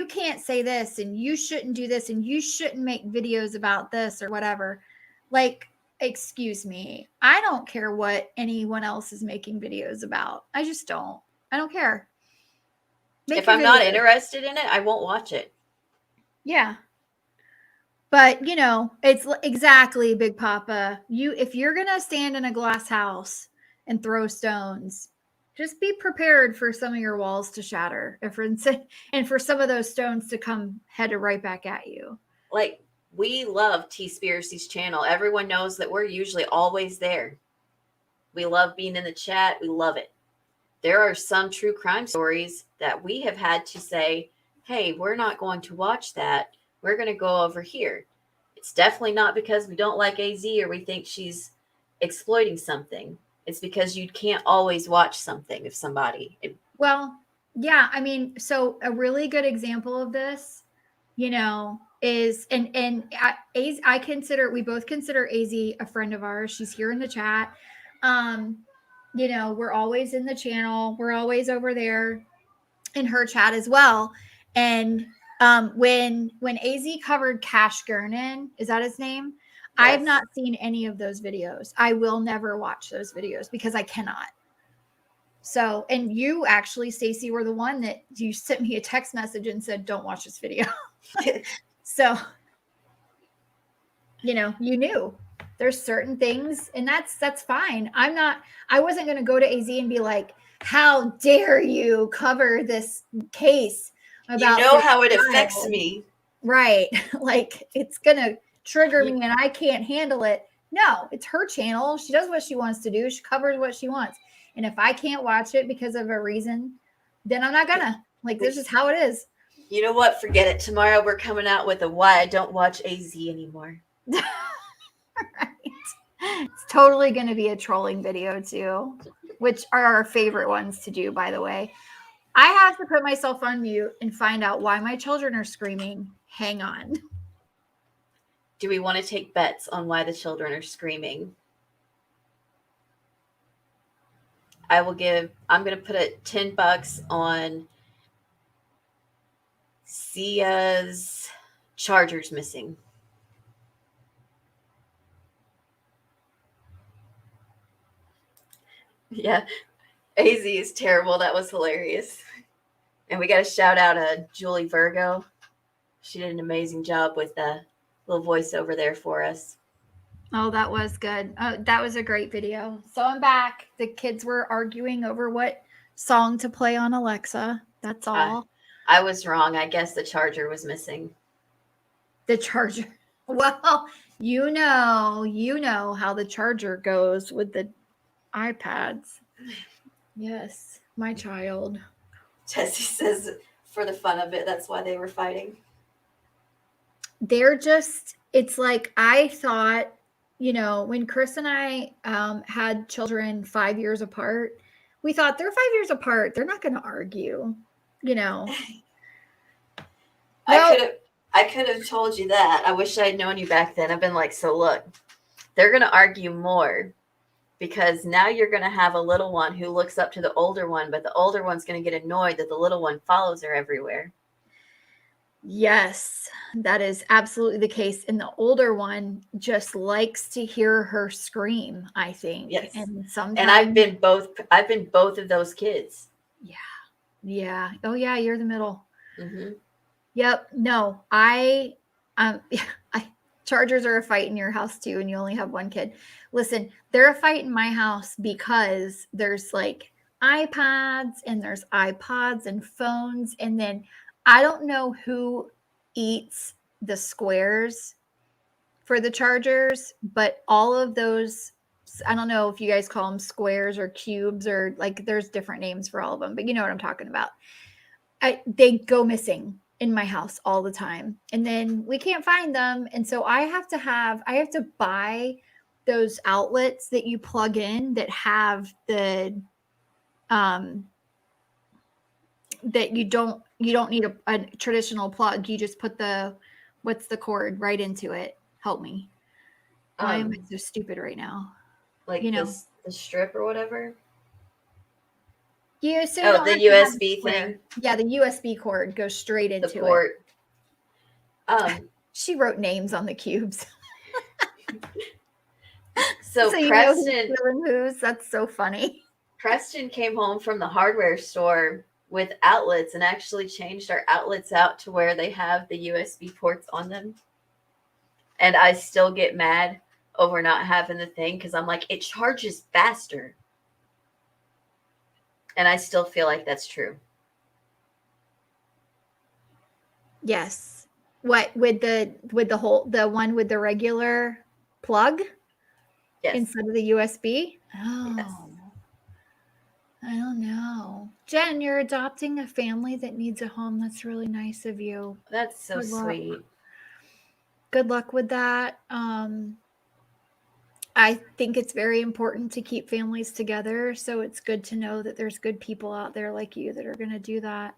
can't say this and you shouldn't do this and you shouldn't make videos about this or whatever. Like, excuse me. I don't care what anyone else is making videos about. I just don't. I don't care. If I'm not interested in it, I won't watch it. Yeah. But, you know, it's exactly, Big Papa. If you're going to stand in a glass house and throw stones, just be prepared for some of your walls to shatter and for some of those stones to come headed right back at you. Like, we love T-Spiracy's channel. Everyone knows that we're usually always there. We love being in the chat. We love it. There are some true crime stories that we have had to say, hey, we're not going to watch that. We're going to go over here. It's definitely not because we don't like AZ or we think she's exploiting something. It's because you can't always watch something if somebody. Well, yeah. I mean, so a really good example of this, you know, is, I consider, we both consider AZ a friend of ours. She's here in the chat. You know, we're always in the channel. We're always over there in her chat as well. And when AZ covered Cash Gurnan, is that his name? Yes. I have not seen any of those videos. I will never watch those videos because I cannot. So, and you actually, Stacey, were the one that you sent me a text message and said, don't watch this video. So, you know, you knew there's certain things, and that's fine. I wasn't going to go to AZ and be like, how dare you cover this case about, you know, how it affects me. Right. Like, it's going to trigger me and I can't handle it. No, it's her channel. She does what she wants to do. She covers what she wants. And if I can't watch it because of a reason, then I'm not gonna. Like, this is how it is. You know what? Forget it. Tomorrow we're coming out with a why I don't watch AZ anymore. Right. It's totally going to be a trolling video too, which are our favorite ones to do, by the way. I have to put myself on mute and find out why my children are screaming. Hang on. Do we want to take bets on why the children are screaming? I'm going to put $10 on Sia's charger's missing. Yeah, AZ is terrible. That was hilarious. And we got to shout out Julie Virgo. She did an amazing job with the little voiceover there for us. Oh, that was good. That was a great video. So I'm back. The kids were arguing over what song to play on Alexa. That's all. I was wrong. I guess the charger was missing. The charger. Well, you know how the charger goes with the iPads. Yes, my child. Tessie says for the fun of it, that's why they were fighting. They're just, it's like, I thought, you know, when Chris and I had children 5 years apart, we thought they're 5 years apart. They're not going to argue, you know. I could have told you that. I wish I had known you back then. I've been like, so look, they're going to argue more because now you're going to have a little one who looks up to the older one, but the older one's going to get annoyed that the little one follows her everywhere. Yes, that is absolutely the case. And the older one just likes to hear her scream, I think. Yes. And sometimes, and I've been both of those kids. Yeah. Yeah. Oh yeah, you're the middle. Mm-hmm. Yep. No, chargers are a fight in your house too, and you only have one kid. Listen, they're a fight in my house because there's like iPads and there's iPods and phones, and then I don't know who eats the squares for the chargers, but all of those, I don't know if you guys call them squares or cubes or like there's different names for all of them, but you know what I'm talking about. They go missing in my house all the time, and then we can't find them. And so I have to buy those outlets that you plug in that have the, that you don't need a traditional plug. You just put the What's the cord? Right into it. Help me. Why am I so stupid right now? Like the strip or whatever. Yeah, so the USB thing. Yeah, the USB cord goes straight into the port. She wrote names on the cubes. So Preston, who's that's so funny. Preston came home from the hardware store with outlets and actually changed our outlets out to where they have the USB ports on them. And I still get mad over not having the thing because I'm like, it charges faster. And I still feel like that's true. Yes. What with the one with the regular plug? Yes. Instead of the USB? Oh. Yes. I don't know. Jen, you're adopting a family that needs a home. That's really nice of you. That's so sweet. Good luck with that. I think it's very important to keep families together. So it's good to know that there's good people out there like you that are going to do that.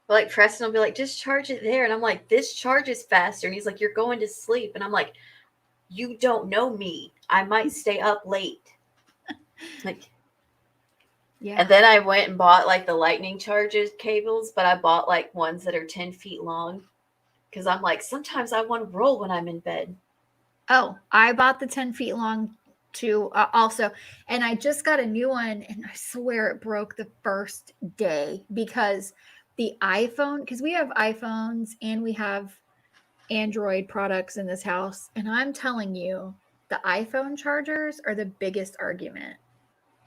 Like Preston will be like, just charge it there. And I'm like, this charges faster. And he's like, you're going to sleep. And I'm like, you don't know me. I might stay up late. Like, yeah. And then I went and bought like the lightning charges cables, but I bought like ones that are 10 feet long. Because I'm like, sometimes I want to roll when I'm in bed. Oh, I bought the 10 feet long too also. And I just got a new one. And I swear it broke the first day because the iPhone, because we have iPhones and we have Android products in this house. And I'm telling you, the iPhone chargers are the biggest argument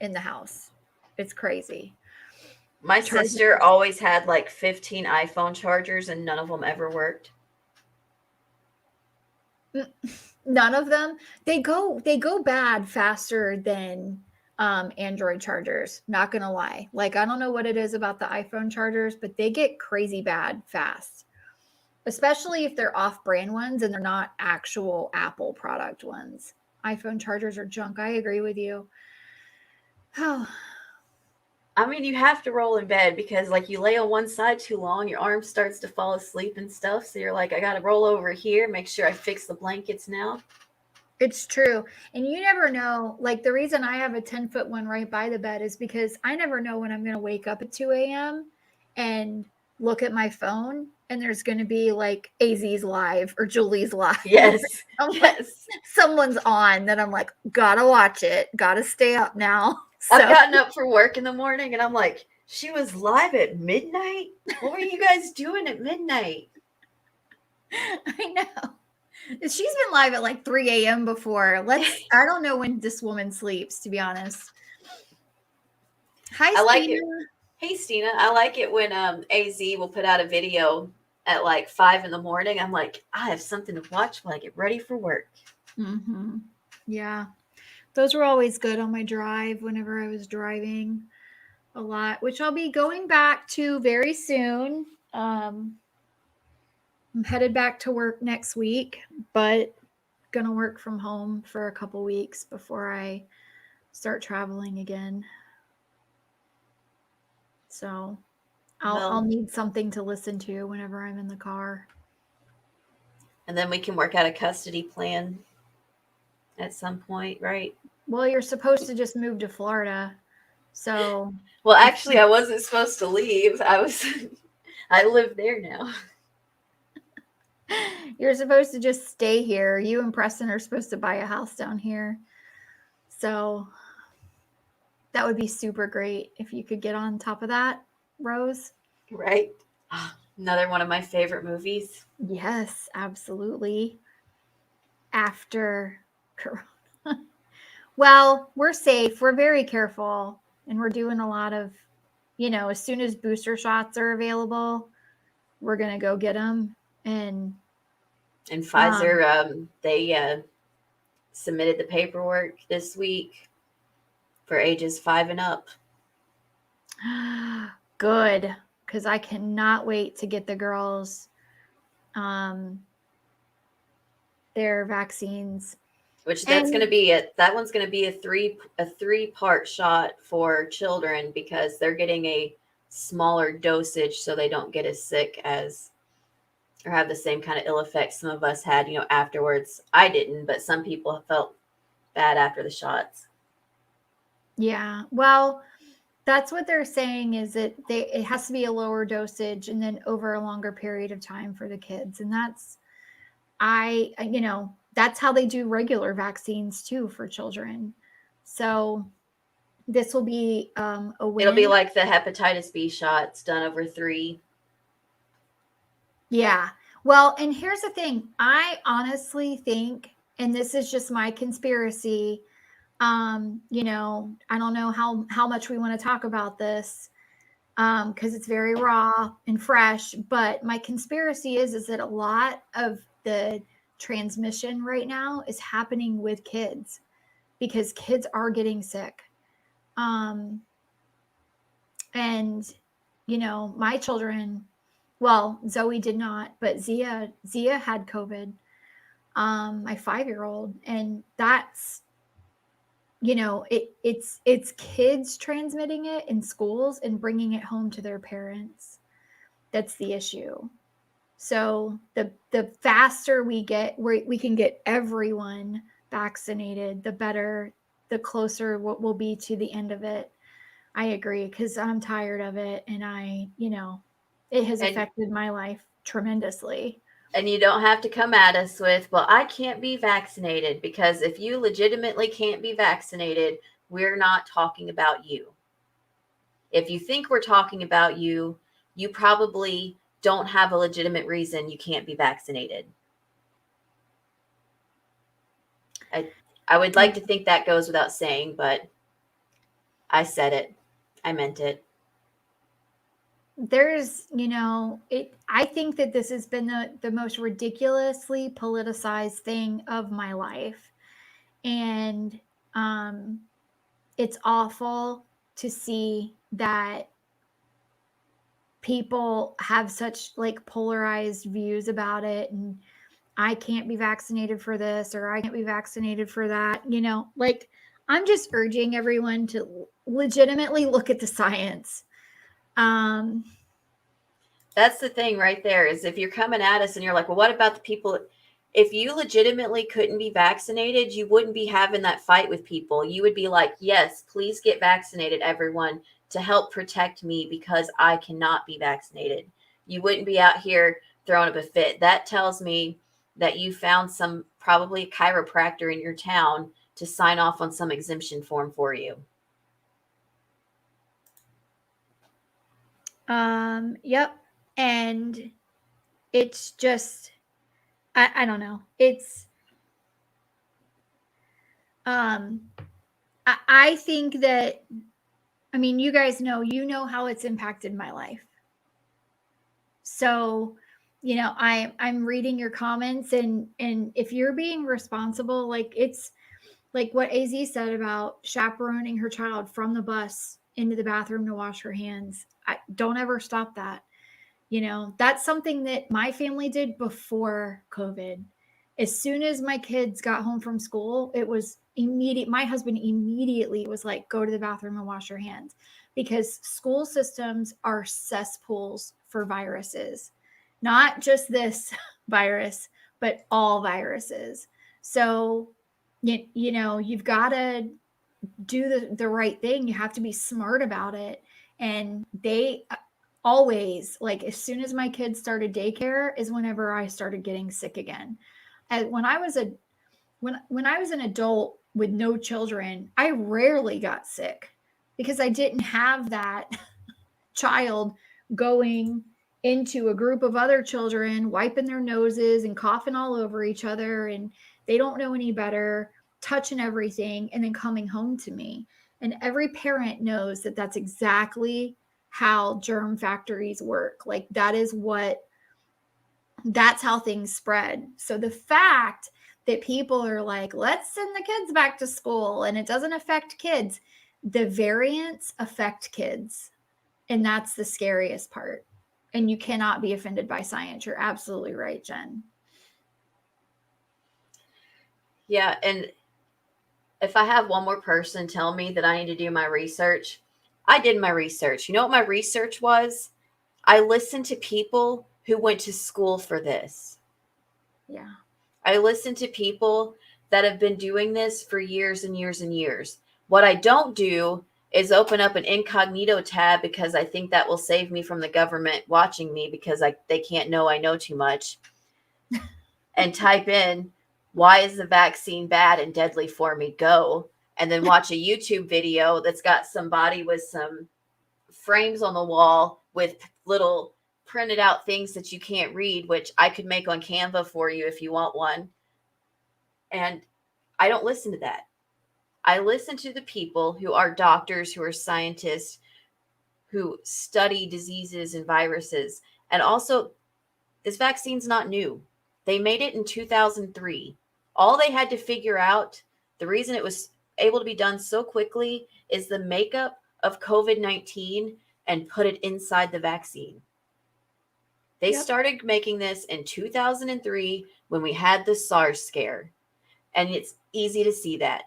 in the house. It's crazy. My sister always had like 15 iPhone chargers and none of them ever worked. None of them. They go bad faster than Android chargers. Not gonna lie. Like, I don't know what it is about the iPhone chargers, but they get crazy bad fast. Especially if they're off-brand ones and they're not actual Apple product ones. iPhone chargers are junk. I agree with you. Oh. I mean, you have to roll in bed because like you lay on one side too long, your arm starts to fall asleep and stuff. So you're like, I got to roll over here, make sure I fix the blankets now. It's true. And you never know, like the reason I have a 10-foot one right by the bed is because I never know when I'm going to wake up at 2 a.m. and look at my phone and there's going to be like AZ's live or Julie's live. Yes. Yes. Someone's on that I'm like, gotta watch it. Gotta stay up now. So. I've gotten up for work in the morning and I'm like, she was live at midnight? What were you guys doing at midnight? I know. She's been live at like 3 a.m. before. I don't know when this woman sleeps, to be honest. Hi, Stina. Like it. Hey, Stina. I like it when AZ will put out a video at like 5 in the morning. I'm like, I have something to watch while I get ready for work. Mm-hmm. Yeah. Those were always good on my drive whenever I was driving a lot, which I'll be going back to very soon. I'm headed back to work next week, but gonna work from home for a couple weeks before I start traveling again. So I'll need something to listen to whenever I'm in the car. And then we can work out a custody plan at some point, right? Well, you're supposed to just move to Florida. So well, actually I wasn't supposed to leave. I live there now. You're supposed to just stay here. You and Preston are supposed to buy a house down here. So that would be super great if you could get on top of that, Rose. Right. Another one of my favorite movies. Yes, absolutely. After Corona. Well, we're safe. We're very careful. And we're doing a lot of, as soon as booster shots are available, we're going to go get them. And Pfizer, they submitted the paperwork this week for ages 5 and up. Good, because I cannot wait to get the girls their vaccines. Which that one's going to be a three-part shot for children because they're getting a smaller dosage so they don't get as sick as or have the same kind of ill effects some of us had, afterwards. I didn't, but some people felt bad after the shots. Yeah. Well, that's what they're saying, is that it has to be a lower dosage and then over a longer period of time for the kids. And that's that's how they do regular vaccines too for children. So this will be a win. It'll be like the hepatitis B shots done over 3. Yeah. Well, and here's the thing. I honestly think, and this is just my conspiracy, I don't know how much we want to talk about this, because it's very raw and fresh, but my conspiracy is that a lot of the transmission right now is happening with kids, because kids are getting sick. And my children, well, Zoe did not, but Zia had COVID, my 5-year-old, and that's, it's kids transmitting it in schools and bringing it home to their parents. That's the issue. So the faster we can get everyone vaccinated, the better, the closer we'll be to the end of it. I agree, because I'm tired of it, and it has affected my life tremendously. And you don't have to come at us with, well, I can't be vaccinated, because if you legitimately can't be vaccinated, we're not talking about you. If you think we're talking about you, you probably don't have a legitimate reason you can't be vaccinated. I would like to think that goes without saying, but I said it. I meant it. There's, I think that this has been the most ridiculously politicized thing of my life. And it's awful to see that people have such like polarized views about it. And I can't be vaccinated for this, or I can't be vaccinated for that. I'm just urging everyone to legitimately look at the science. That's the thing right there, is if you're coming at us and you're like, well, what about the people? If you legitimately couldn't be vaccinated, you wouldn't be having that fight with people. You would be like, yes, please get vaccinated, everyone, to help protect me, because I cannot be vaccinated. You wouldn't be out here throwing up a fit. That tells me that you found probably a chiropractor in your town to sign off on some exemption form for you. Yep. And it's just, I don't know. It's, I think that, you guys know how it's impacted my life. So, I'm reading your comments, and if you're being responsible, like, it's like what AZ said about chaperoning her child from the bus into the bathroom to wash her hands. Don't ever stop that. That's something that my family did before COVID. As soon as my kids got home from school, it was immediate. My husband immediately was like, go to the bathroom and wash your hands, because school systems are cesspools for viruses, not just this virus, but all viruses. So, you've got to do the right thing. You have to be smart about it. And they always, like, as soon as my kids started daycare is whenever I started getting sick again. And when I was an adult with no children, I rarely got sick, because I didn't have that child going into a group of other children, wiping their noses and coughing all over each other, and they don't know any better, touching everything, and then coming home to me. And every parent knows that that's exactly how germ factories work. Like, that's how things spread. So the fact that people are like, let's send the kids back to school and it doesn't affect kids, the variants affect kids. And that's the scariest part. And you cannot be offended by science. You're absolutely right, Jen. Yeah. And if I have one more person tell me that I need to do my research, I did my research. You know what my research was? I listened to people who went to school for this. Yeah. I listen to people that have been doing this for years and years and years. What I don't do is open up an incognito tab because I think that will save me from the government watching me because they can't know I know too much. And type in, why is the vaccine bad and deadly for me? Go. And then watch a YouTube video that's got somebody with some frames on the wall with little printed out things that you can't read, which I could make on Canva for you if you want one. And I don't listen to that. I listen to the people who are doctors, who are scientists, who study diseases and viruses. And also, this vaccine's not new. They made it in 2003. All they had to figure out, the reason it was able to be done so quickly, is the makeup of COVID-19 and put it inside the vaccine. They started making this in 2003 when we had the SARS scare. And it's easy to see that.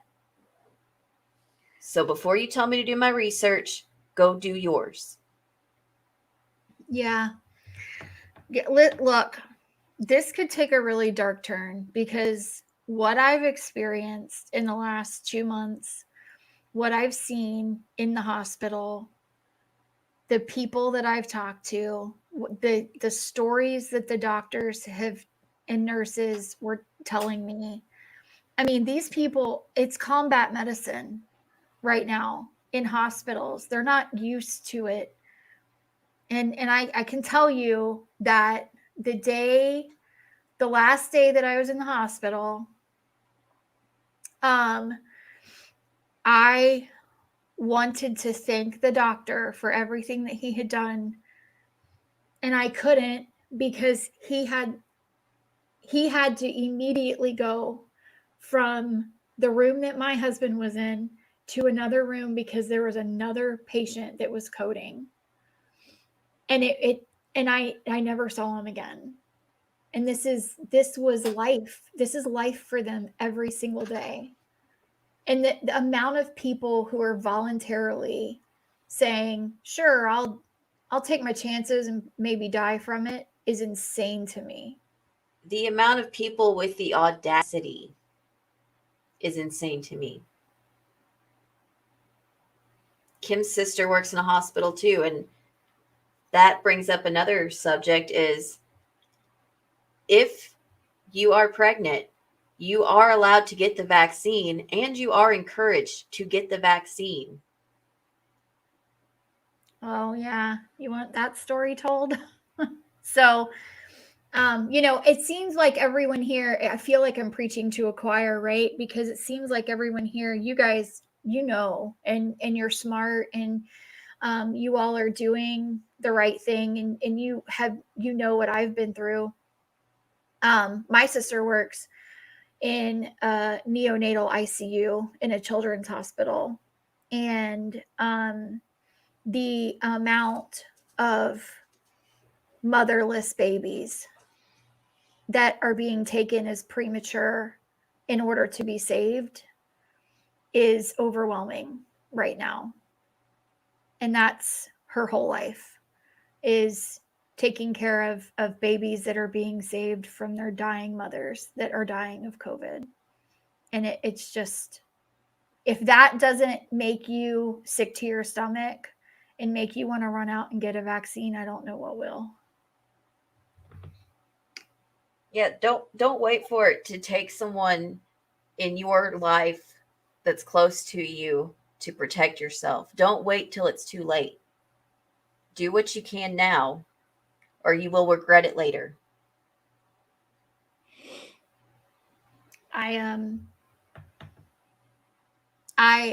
So before you tell me to do my research, go do yours. Yeah. Look, this could take a really dark turn because what I've experienced in the last 2 months, what I've seen in the hospital, the people that I've talked to, the stories that the doctors have and nurses were telling me. I mean, these people, it's combat medicine right now in hospitals. They're not used to it. And I can tell you that the last day that I was in the hospital, I wanted to thank the doctor for everything that he had done. And I couldn't because he had to immediately go from the room that my husband was in to another room because there was another patient that was coding. And I never saw him again. And this was life. This is life for them every single day. And the amount of people who are voluntarily saying, sure, I'll take my chances and maybe die from it is insane to me. The amount of people with the audacity is insane to me. Kim's sister works in a hospital too, and that brings up another subject is if you are pregnant, you are allowed to get the vaccine and you are encouraged to get the vaccine. Oh, yeah. You want that story told? So, it seems like everyone here, I feel like I'm preaching to a choir, right? Because it seems like everyone here, you guys, and you're smart and you all are doing the right thing and you what I've been through. My sister works in a neonatal ICU in a children's hospital. And the amount of motherless babies that are being taken as premature in order to be saved is overwhelming right now. And that's her whole life, is taking care of babies that are being saved from their dying mothers that are dying of COVID. And it's just, if that doesn't make you sick to your stomach and make you want to run out and get a vaccine, I don't know what will. Yeah, don't wait for it to take someone in your life that's close to you to protect yourself. Don't wait till it's too late. Do what you can now, or you will regret it later. I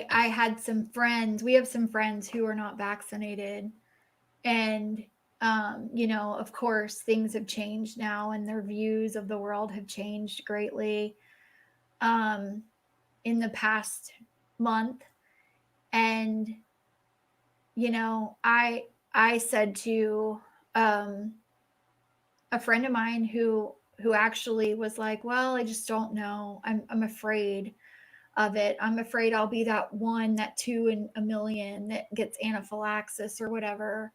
had some friends. We have some friends who are not vaccinated, and of course, things have changed now, and their views of the world have changed greatly in the past month. And I said to a friend of mine who actually was like, well, I just don't know. I'm afraid of it. I'm afraid I'll be that 2 in a million that gets anaphylaxis or whatever.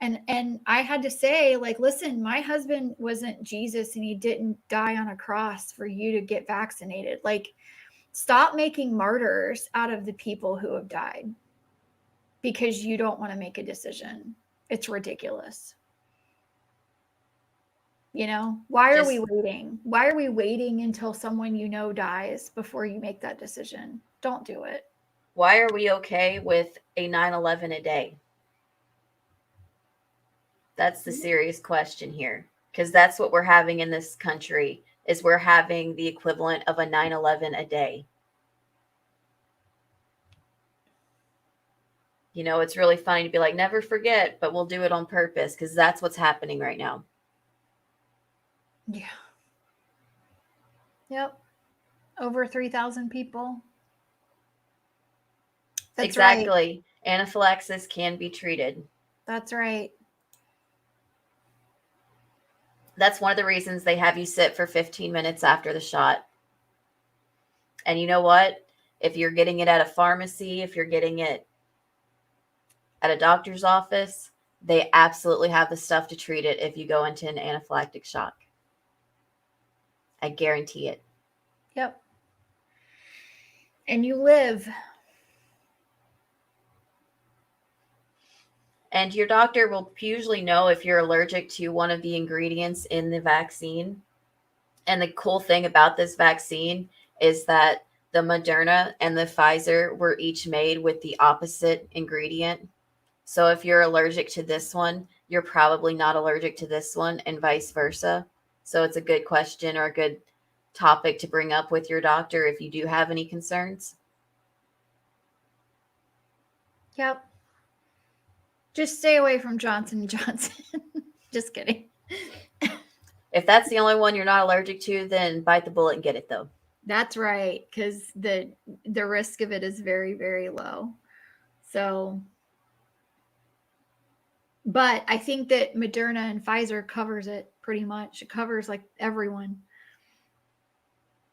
And I had to say, like, listen, my husband wasn't Jesus and he didn't die on a cross for you to get vaccinated. Like, stop making martyrs out of the people who have died because you don't want to make a decision. It's ridiculous. You know, why are we waiting? Why are we waiting until someone you know dies before you make that decision? Don't do it. Why are we okay with a 9/11 a day? That's the serious question here, because that's what we're having in this country, is we're having the equivalent of a 9/11 a day. You know, it's really funny to be like, never forget, but we'll do it on purpose, because that's what's happening right now. Yeah. Yep. Over 3,000 people. That's exactly. Right. Anaphylaxis can be treated. That's right. That's one of the reasons they have you sit for 15 minutes after the shot. And you know what? If you're getting it at a pharmacy, if you're getting it at a doctor's office, they absolutely have the stuff to treat it if you go into an anaphylactic shock. I guarantee it. Yep. And you live. And your doctor will usually know if you're allergic to one of the ingredients in the vaccine. And the cool thing about this vaccine is that the Moderna and the Pfizer were each made with the opposite ingredient. So if you're allergic to this one, you're probably not allergic to this one, and vice versa. So it's a good question or a good topic to bring up with your doctor if you do have any concerns. Yep. Just stay away from Johnson & Johnson. Just kidding. If that's the only one you're not allergic to, then bite the bullet and get it, though. That's right, because the risk of it is very, very low. So, but I think that Moderna and Pfizer covers it pretty much. It covers like everyone.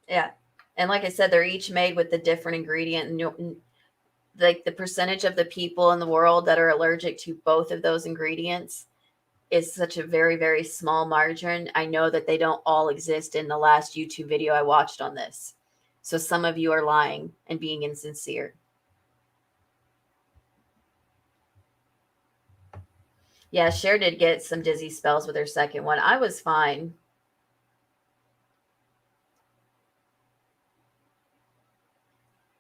Yeah. And like I said, they're each made with a different ingredient. And like the percentage of the people in the world that are allergic to both of those ingredients is such a very, very small margin. I know that they don't all exist in the last YouTube video I watched on this. So some of you are lying and being insincere. Yeah, Cher did get some dizzy spells with her second one. I was fine.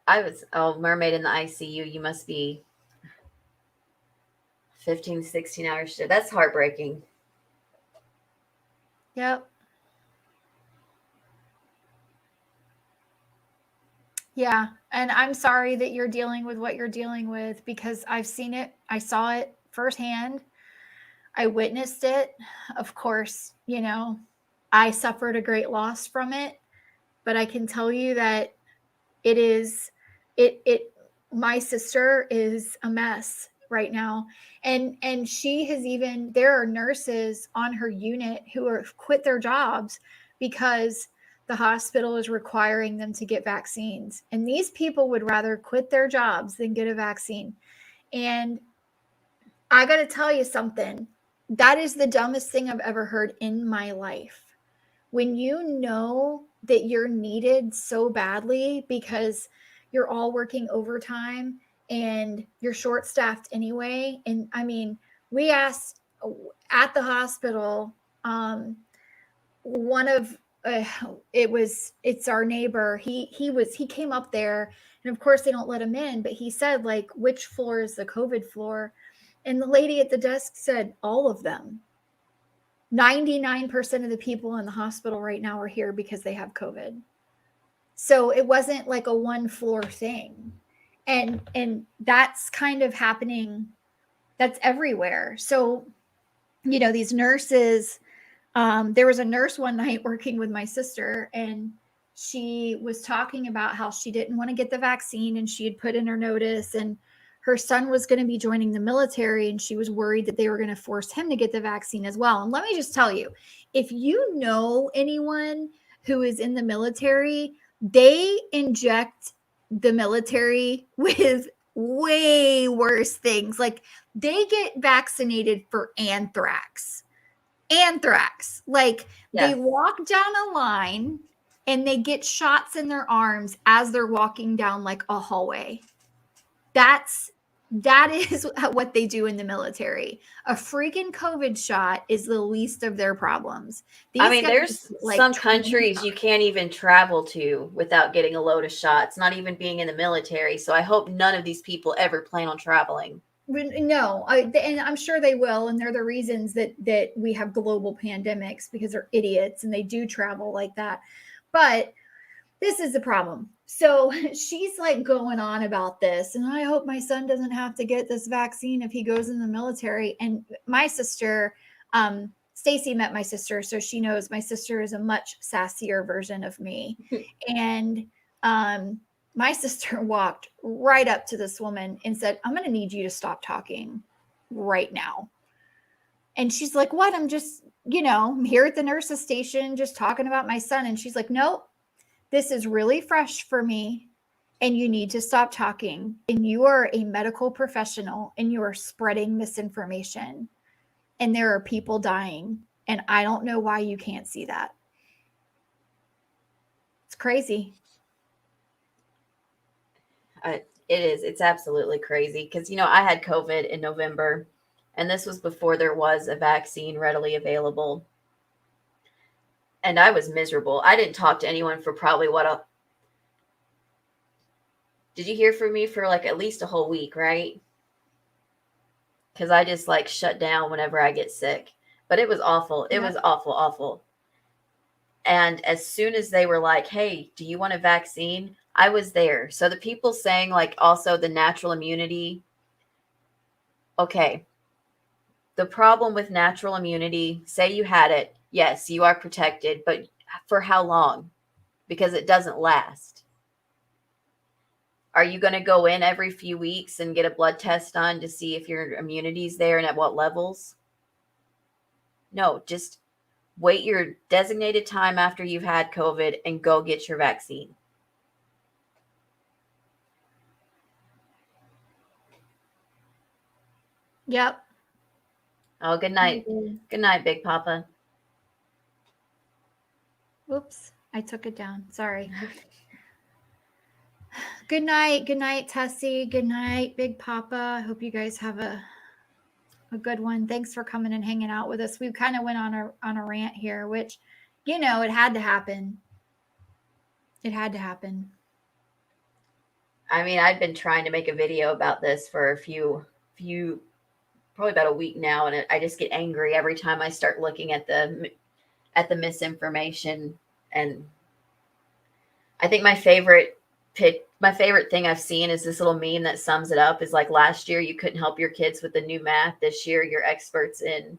Mermaid in the ICU. You must be 15, 16 hours. That's heartbreaking. Yep. Yeah. And I'm sorry that you're dealing with what you're dealing with, because I've seen it. I saw it firsthand. I witnessed it. Of course, you know, I suffered a great loss from it, but I can tell you that my sister is a mess right now. And she has there are nurses on her unit who have quit their jobs because the hospital is requiring them to get vaccines. And these people would rather quit their jobs than get a vaccine. And I got to tell you something. That is the dumbest thing I've ever heard in my life. When you know that you're needed so badly because you're all working overtime and you're short-staffed anyway. And I mean, we asked at the hospital, it's our neighbor. He came up there, and of course they don't let him in, but he said, like, which floor is the COVID floor? And the lady at the desk said, all of them. 99% of the people in the hospital right now are here because they have COVID. So it wasn't like a one floor thing. And that's kind of happening. That's everywhere. So, you know, these nurses, there was a nurse one night working with my sister, and she was talking about how she didn't want to get the vaccine, and she had put in her notice, and her son was going to be joining the military, and she was worried that they were going to force him to get the vaccine as well. And let me just tell you, if you know anyone who is in the military, they inject the military with way worse things. Like they get vaccinated for anthrax. Anthrax. Like they walk down a line and they get shots in their arms as they're walking down like a hallway. That is what they do in the military. A freaking COVID shot is the least of their problems. I mean, there's some countries you can't even travel to without getting a load of shots, not even being in the military. So I hope none of these people ever plan on traveling. No, and I'm sure they will. And they're the reasons that we have global pandemics, because they're idiots and they do travel like that. But this is the problem. So she's like going on about this, and I hope my son doesn't have to get this vaccine if he goes in the military. And my sister, Stacy met my sister, so she knows my sister is a much sassier version of me. And my sister walked right up to this woman and said, I'm going to need you to stop talking right now. And she's like, what? I'm just, I'm here at the nurse's station just talking about my son. And she's like, nope. This is really fresh for me, and you need to stop talking. And you are a medical professional, and you are spreading misinformation, and there are people dying, and I don't know why you can't see that. It's crazy. It is. It's absolutely crazy because, I had COVID in November, and this was before there was a vaccine readily available. And I was miserable. I didn't talk to anyone for probably did you hear from me for like at least a whole week, right? Because I just like shut down whenever I get sick. But it was awful. It was awful, awful. And as soon as they were like, hey, do you want a vaccine? I was there. So the people saying like also the natural immunity. Okay. The problem with natural immunity, say you had it. Yes, you are protected, but for how long? Because it doesn't last. Are you going to go in every few weeks and get a blood test done to see if your immunity is there and at what levels? No, just wait your designated time after you've had COVID and go get your vaccine. Yep. Oh, good night. Mm-hmm. Good night, Big Papa. Oops, I took it down. Sorry. Good night. Good night, Tessie. Good night, Big Papa. I hope you guys have a good one. Thanks for coming and hanging out with us. We kind of went on a rant here, which, it had to happen. It had to happen. I mean, I've been trying to make a video about this for a few probably about a week now, and I just get angry every time I start looking at the misinformation. And I think my favorite thing I've seen is this little meme that sums it up. Is like, last year you couldn't help your kids with the new math. This year you're experts in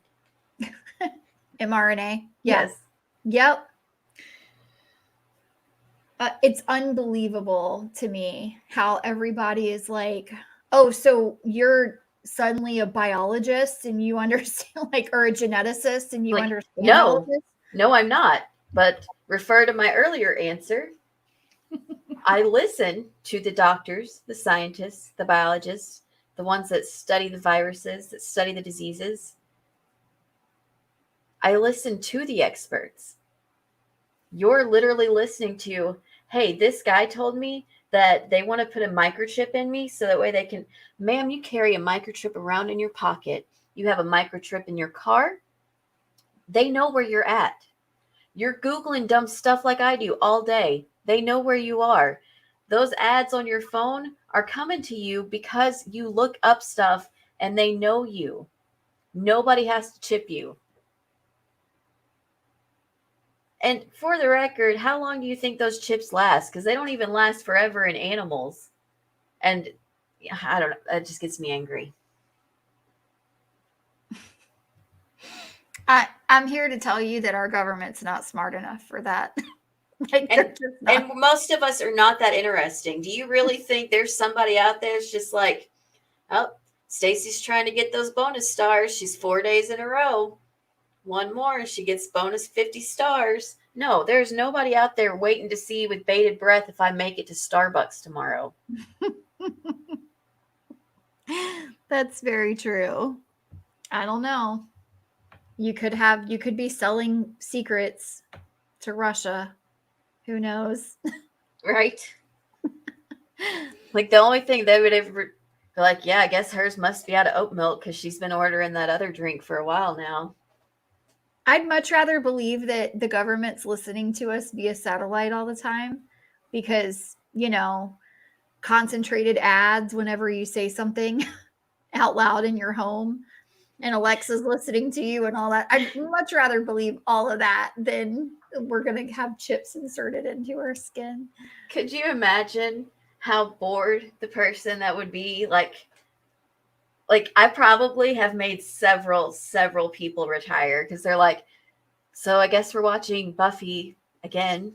mRNA. Yes. Yep. It's unbelievable to me how everybody is like, oh, so you're suddenly a biologist and you understand, like, or a geneticist and you like, understand. No, I'm not. But refer to my earlier answer. I listen to the doctors, the scientists, the biologists, the ones that study the viruses, that study the diseases. I listen to the experts. You're literally listening to, hey, this guy told me that they want to put a microchip in me so that way they can, ma'am, you carry a microchip around in your pocket. You have a microchip in your car. They know where you're at. You're Googling dumb stuff like I do all day. They know where you are. Those ads on your phone are coming to you because you look up stuff and they know you. Nobody has to chip you. And for the record, how long do you think those chips last? Because they don't even last forever in animals. And I don't know. That just gets me angry. I'm here to tell you that our government's not smart enough for that. And most of us are not that interesting. Do you really think there's somebody out there that's just like, oh, Stacy's trying to get those bonus stars. She's 4 days in a row. One more and she gets bonus 50 stars. No, there's nobody out there waiting to see with bated breath if I make it to Starbucks tomorrow. That's very true. I don't know. You could be selling secrets to Russia. Who knows? Right? Like the only thing they would ever be like, yeah, I guess hers must be out of oat milk because she's been ordering that other drink for a while now. I'd much rather believe that the government's listening to us via satellite all the time because, concentrated ads whenever you say something out loud in your home and Alexa's listening to you and all that. I'd much rather believe all of that than we're going to have chips inserted into our skin. Could you imagine how bored the person that would be? Like I probably have made several people retire because they're like, so I guess we're watching Buffy again.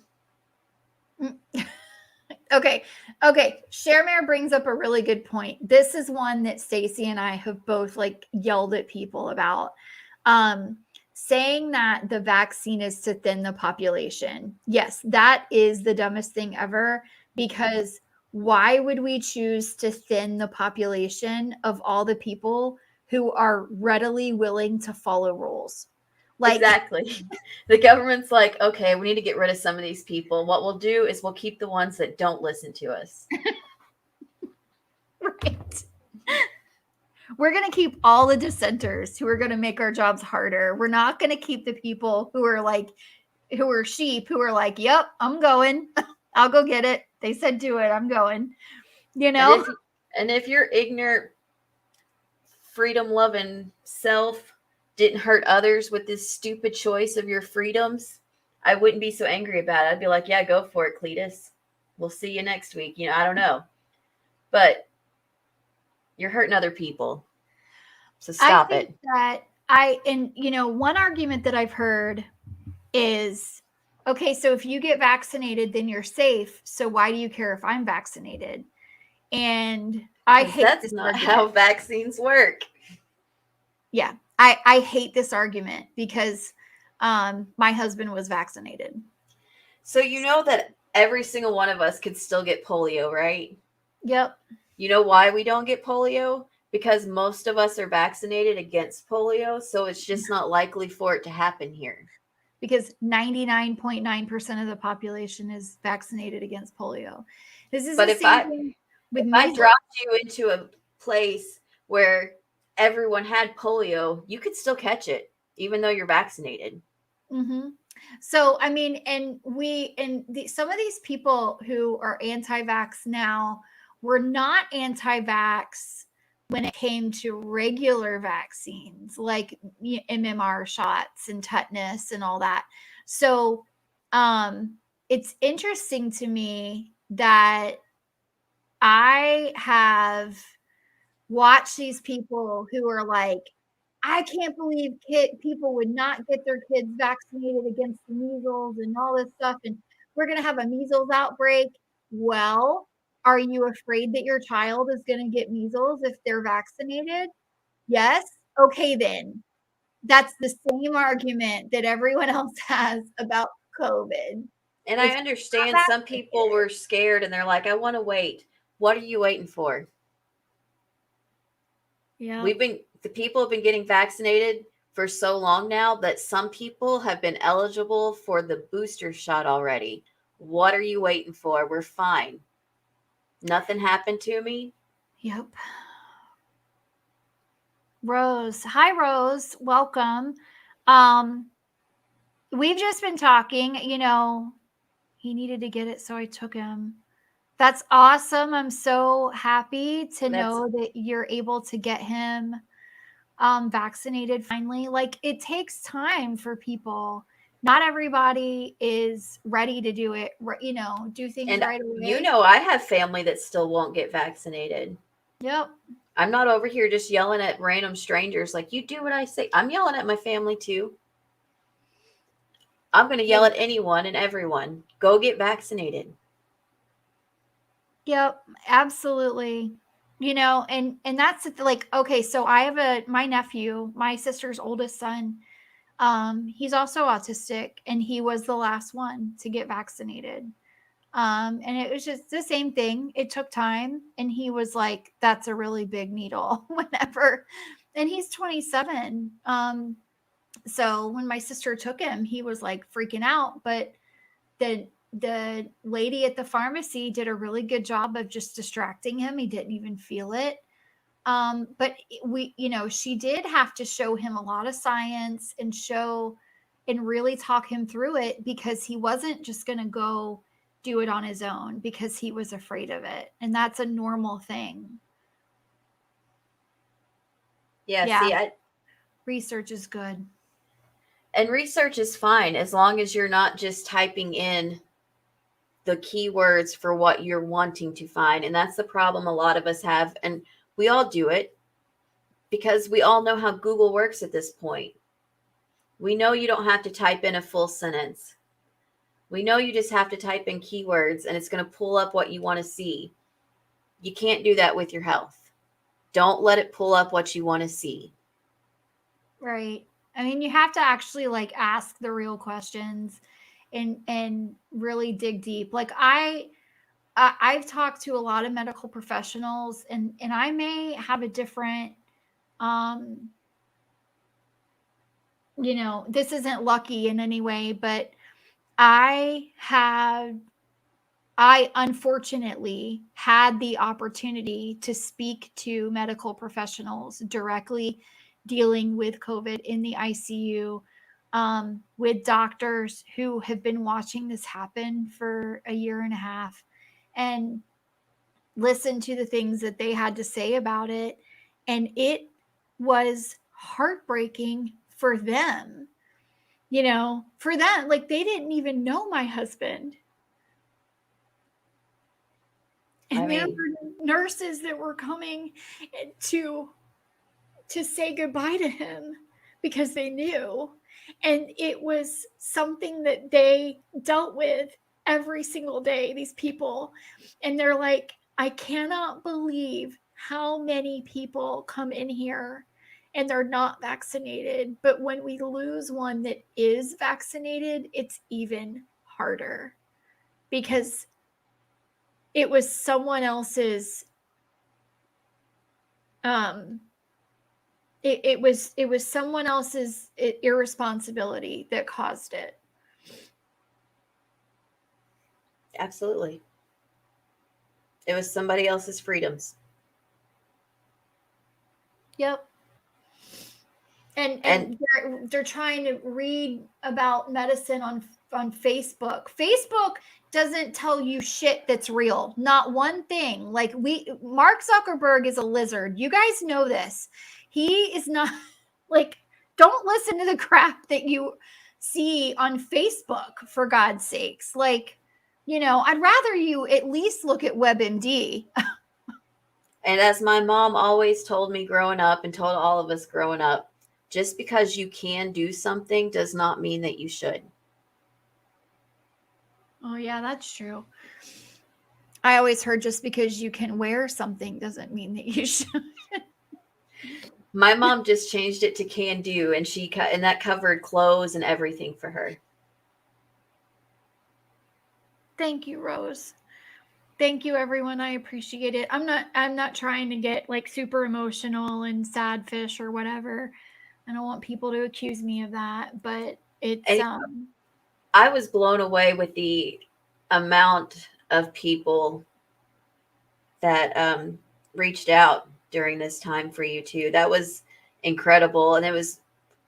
Okay. Sharemare brings up a really good point. This is one that Stacy and I have both yelled at people about. Saying that the vaccine is to thin the population. Yes, that is the dumbest thing ever, because why would we choose to thin the population of all the people who are readily willing to follow rules? Exactly. The government's like, okay, we need to get rid of some of these people. What we'll do is we'll keep the ones that don't listen to us. Right. We're going to keep all the dissenters who are going to make our jobs harder. We're not going to keep the people who are sheep, who are like, yep, I'm going. I'll go get it. They said do it. I'm going. And if your ignorant, freedom-loving self didn't hurt others with this stupid choice of your freedoms, I wouldn't be so angry about it. I'd be like, yeah, go for it, Cletus. We'll see you next week. I don't know. But you're hurting other people. So stop it. One argument that I've heard is, okay, so if you get vaccinated, then you're safe. So why do you care if I'm vaccinated? And I hate that's not how vaccines work. Yeah. I hate this argument because my husband was vaccinated. So you know that every single one of us could still get polio, right? Yep. You know why we don't get polio? Because most of us are vaccinated against polio, so it's just not likely for it to happen here. Because 99.9% of the population is vaccinated against polio. This is if I dropped you into a place where everyone had polio, you could still catch it, even though you're vaccinated. Mm-hmm. So, I mean, and some of these people who are anti-vax now were not anti-vax when it came to regular vaccines like MMR shots and tetanus and all that. So, it's interesting to me that I have watched these people who are like, I can't believe people would not get their kids vaccinated against the measles and all this stuff. And we're going to have a measles outbreak. Well, are you afraid that your child is going to get measles if they're vaccinated? Yes. Okay, then. That's the same argument that everyone else has about COVID. And I understand some people were scared and they're like, I want to wait. What are you waiting for? Yeah. The people have been getting vaccinated for so long now that some people have been eligible for the booster shot already. What are you waiting for? We're fine. Nothing happened to me. Yep. Rose. Hi, Rose. Welcome. We've just been talking, he needed to get it, so I took him. That's awesome. I'm so happy to know that you're able to get him vaccinated finally. It takes time for people. Not everybody is ready to do it, do things right away. I have family that still won't get vaccinated. Yep. I'm not over here just yelling at random strangers like, you do what I say. I'm yelling at my family too. I'm going to yell at anyone and everyone. Go get vaccinated. Yep, absolutely. And that's okay, so I have my nephew, my sister's oldest son. He's also autistic and he was the last one to get vaccinated. And it was just the same thing. It took time. And he was like, that's a really big needle whenever. And he's 27. So when my sister took him, he was like freaking out. But the lady at the pharmacy did a really good job of just distracting him. He didn't even feel it. But she did have to show him a lot of science and really talk him through it, because he wasn't just going to go do it on his own because he was afraid of it. And that's a normal thing. Yeah. See, research is good. And research is fine as long as you're not just typing in the keywords for what you're wanting to find. And that's the problem a lot of us have. And we all do it because we all know how Google works at this point. We know you don't have to type in a full sentence. We know you just have to type in keywords and it's going to pull up what you want to see. You can't do that with your health. Don't let it pull up what you want to see. Right. I mean, you have to actually like ask the real questions and really dig deep. Like I've talked to a lot of medical professionals, and I may have a different, this isn't lucky in any way, but I unfortunately had the opportunity to speak to medical professionals directly dealing with COVID in the ICU, with doctors who have been watching this happen for a year and a half, and listen to the things that they had to say about it. And it was heartbreaking for them, for them. Like, they didn't even know my husband. And there were nurses that were coming to say goodbye to him because they knew. And it was something that they dealt with every single day, these people. And they're like, I cannot believe how many people come in here and they're not vaccinated. But when we lose one that is vaccinated, it's even harder, because it was someone else's, it was someone else's irresponsibility that caused it. Absolutely. It was somebody else's freedoms. Yep. And they're trying to read about medicine on Facebook. Facebook doesn't tell you shit that's real. Not one thing. Like, Mark Zuckerberg is a lizard. You guys know this. He is not, like, don't listen to the crap that you see on Facebook, for God's sakes. Like, I'd rather you at least look at WebMD. And as my mom always told me growing up, and told all of us growing up, just because you can do something does not mean that you should. Oh, yeah, that's true. I always heard just because you can wear something doesn't mean that you should. My mom just changed it to can do, and and that covered clothes and everything for her. Thank you, Rose. Thank you, everyone. I appreciate it. I'm not trying to get like super emotional and sad fish or whatever. I don't want people to accuse me of that, but it's I was blown away with the amount of people that reached out during this time for you too. That was incredible, and it was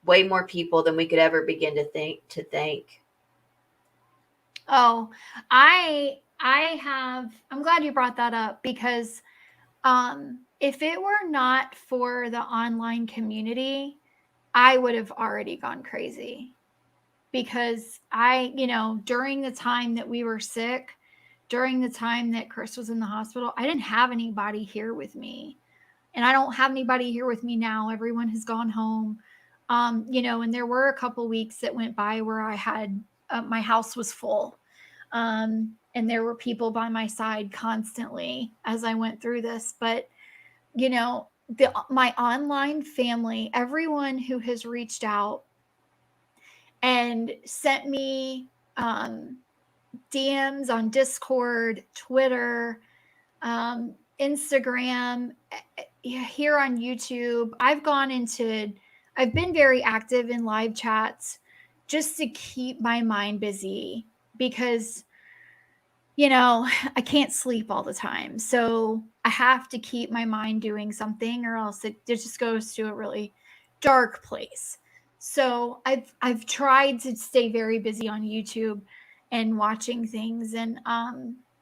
way more people than we could ever begin to thank. Oh, I'm glad you brought that up, because if it were not for the online community, I would have already gone crazy, because during the time that we were sick, during the time that Chris was in the hospital, I didn't have anybody here with me, and I don't have anybody here with me now. Everyone has gone home. And there were a couple weeks that went by where I had, my house was full. And there were people by my side constantly as I went through this. But, my online family, everyone who has reached out and sent me, DMs on Discord, Twitter, Instagram, here on YouTube. I've been very active in live chats just to keep my mind busy because, I can't sleep all the time. So I have to keep my mind doing something or else it just goes to a really dark place. So I've tried to stay very busy on YouTube and watching things. And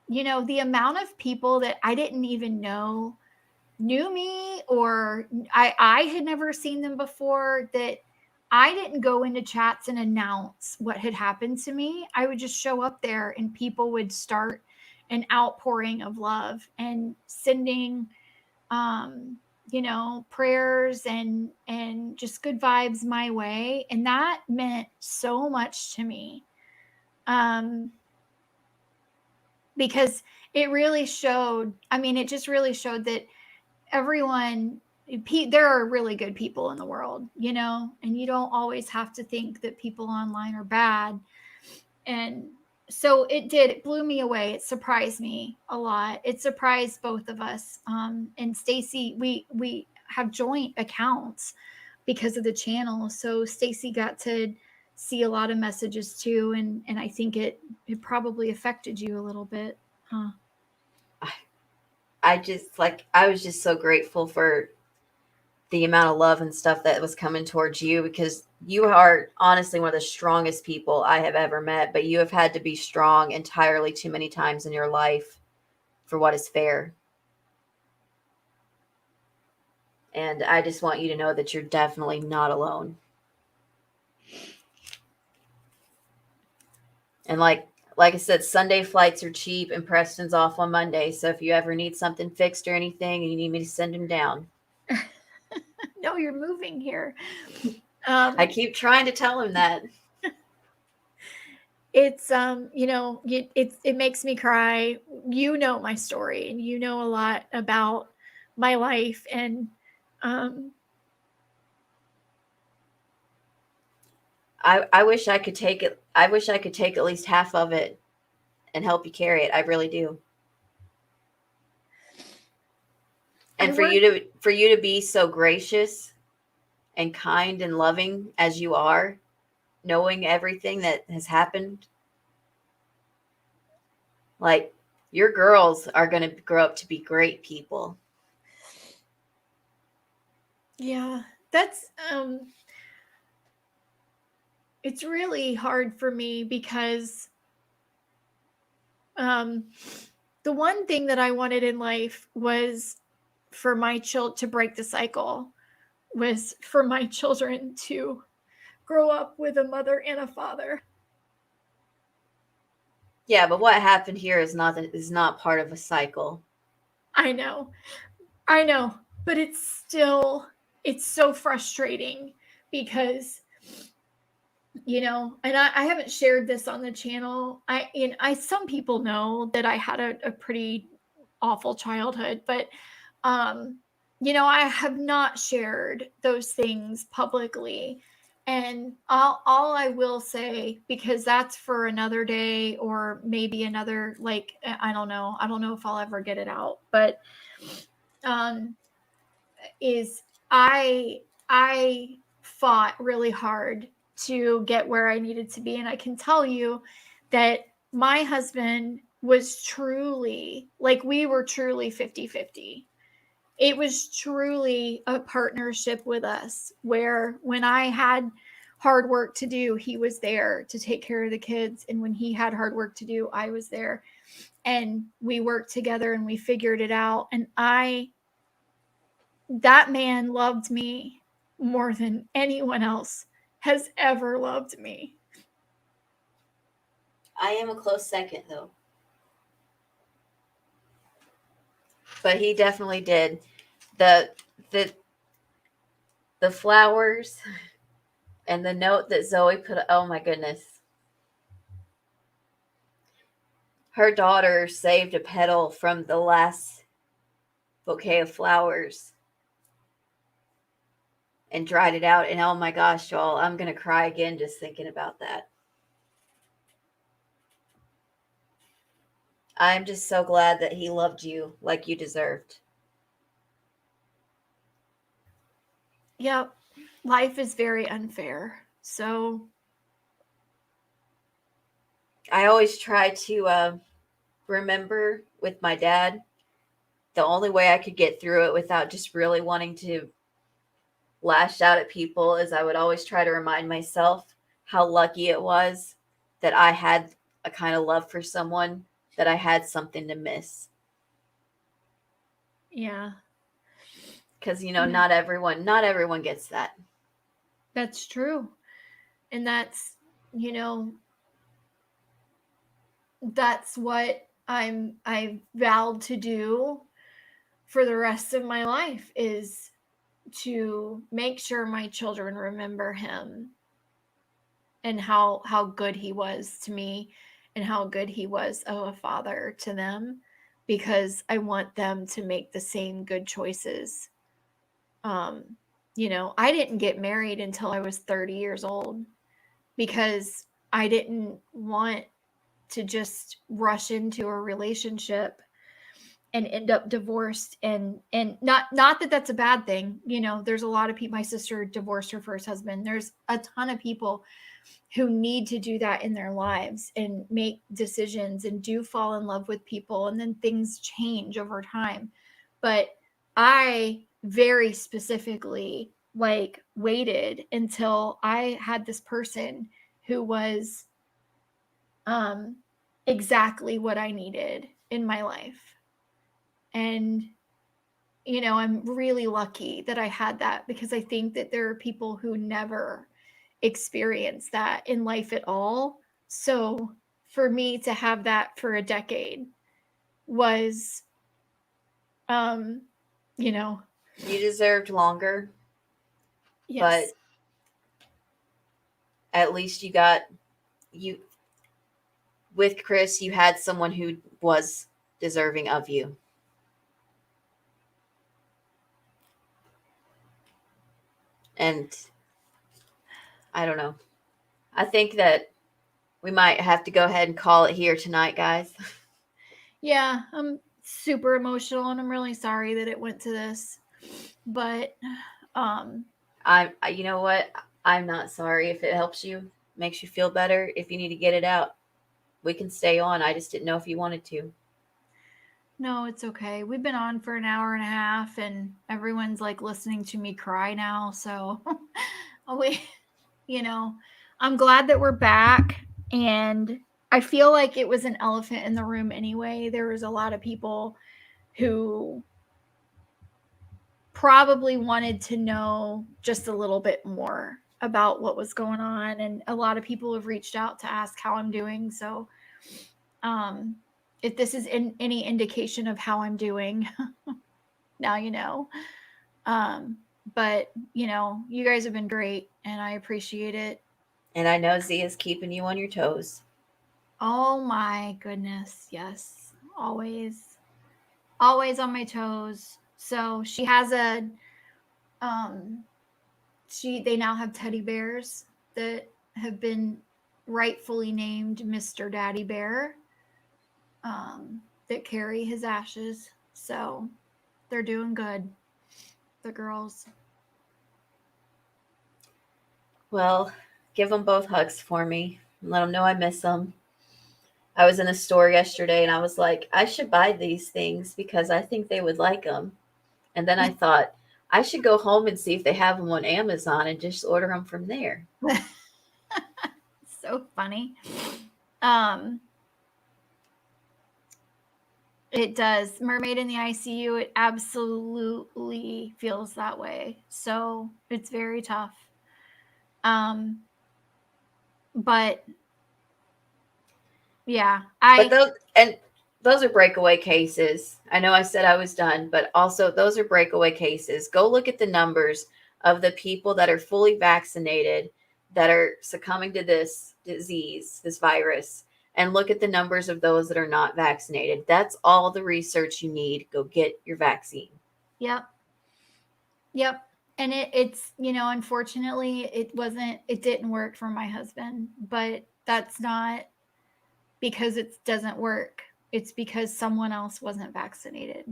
the amount of people that I didn't even know knew me, or I had never seen them before, that I didn't go into chats and announce what had happened to me. I would just show up there and people would start an outpouring of love and sending prayers and just good vibes my way, and that meant so much to me. Because it really showed, it just really showed that there are really good people in the world, and you don't always have to think that people online are bad. And so it blew me away. It surprised me a lot. It surprised both of us. And Stacy, we have joint accounts because of the channel. So Stacy got to see a lot of messages too. And I think it probably affected you a little bit. Huh? I was just so grateful for the amount of love and stuff that was coming towards you, because you are honestly one of the strongest people I have ever met, but you have had to be strong entirely too many times in your life for what is fair. And I just want you to know that you're definitely not alone. And like I said, Sunday flights are cheap and Preston's off on Monday. So if you ever need something fixed or anything and you need me to send him down. No, you're moving here. I keep trying to tell him that. It's it makes me cry. My story, and you know a lot about my life, and I wish I could take it. I wish I could take at least half of it and help you carry it. I really do. And for you to be so gracious and kind and loving as you are, knowing everything that has happened, like, your girls are going to grow up to be great people. Yeah, that's it's really hard for me because the one thing that I wanted in life was for my child to break the cycle, was for my children to grow up with a mother and a father. Yeah, but what happened here is not part of a cycle. I know, but it's so frustrating because, and I haven't shared this on the channel. Some people know that I had a pretty awful childhood, but, I have not shared those things publicly. And all I will say, because that's for another day or maybe another, like, I don't know if I'll ever get it out, but is I fought really hard to get where I needed to be. And I can tell you that my husband was truly, like, we were truly 50-50. It was truly a partnership with us, where when I had hard work to do, he was there to take care of the kids. And when he had hard work to do, I was there. And we worked together and we figured it out. And that man loved me more than anyone else has ever loved me. I am a close second, though. But he definitely did. The flowers and the note that Zoe put, oh my goodness. Her daughter saved a petal from the last bouquet of flowers and dried it out. And oh my gosh, y'all, I'm going to cry again just thinking about that. I'm just so glad that he loved you like you deserved. Yep. Life is very unfair. So I always try to remember with my dad, the only way I could get through it without just really wanting to lash out at people is I would always try to remind myself how lucky it was that I had a kind of love for someone, that I had something to miss. yeah, Because Yeah. not everyone gets that. that's true. And that's what I vowed to do for the rest of my life, is to make sure my children remember him and how good he was to me and how good he was of a father to them, because I want them to make the same good choices. I didn't get married until I was 30 years old because I didn't want to just rush into a relationship and end up divorced, and not that that's a bad thing. There's a lot of people. My sister divorced her first husband. There's a ton of people who need to do that in their lives and make decisions and do fall in love with people, and then things change over time. But I very specifically waited until I had this person who was um exactly what I needed in my life. And I'm really lucky that I had that, because I think that there are people who never experience that in life at all. So for me to have that for a decade was, um, you know, You deserved longer, yes, but at least you with Chris, you had someone who was deserving of you. And I don't know. I think that we might have to go ahead and call it here tonight, guys. yeah, I'm super emotional and I'm really sorry that it went to this. But um You know what? I'm not sorry if it helps you, makes you feel better. If you need to get it out, we can stay on. I just didn't know if you wanted to. no, it's okay. We've been on for an hour and a half and everyone's listening to me cry now. So we, I'm glad that we're back. And I feel like it was an elephant in the room anyway. There was a lot of people who probably wanted to know just a little bit more about what was going on. And a lot of people have reached out to ask how I'm doing. So, if this is any indication of how I'm doing, now you know. But you guys have been great and I appreciate it. And I know Z is keeping you on your toes. Oh my goodness. Yes. Always. Always on my toes. So she has um they now have teddy bears that have been rightfully named Mr. Daddy Bear, that carry his ashes. So they're doing good. The girls. Well, give them both hugs for me. Let them know I miss them. I was in a store yesterday and I was like, I should buy these things because I think they would like them. And then I thought, I should go home and see if they have them on Amazon and just order them from there. So funny. Um It does. Mermaid in the ICU, it absolutely feels that way. So it's very tough. Um, but yeah, But those are breakaway cases. I know I said I was done, but also those are breakaway cases. Go look at the numbers of the people that are fully vaccinated that are succumbing to this disease, this virus, and look at the numbers of those that are not vaccinated. That's all the research you need. Go get your vaccine. Yep. Yep. And it's, unfortunately it didn't work for my husband, but that's not because it doesn't work. it's because someone else wasn't vaccinated.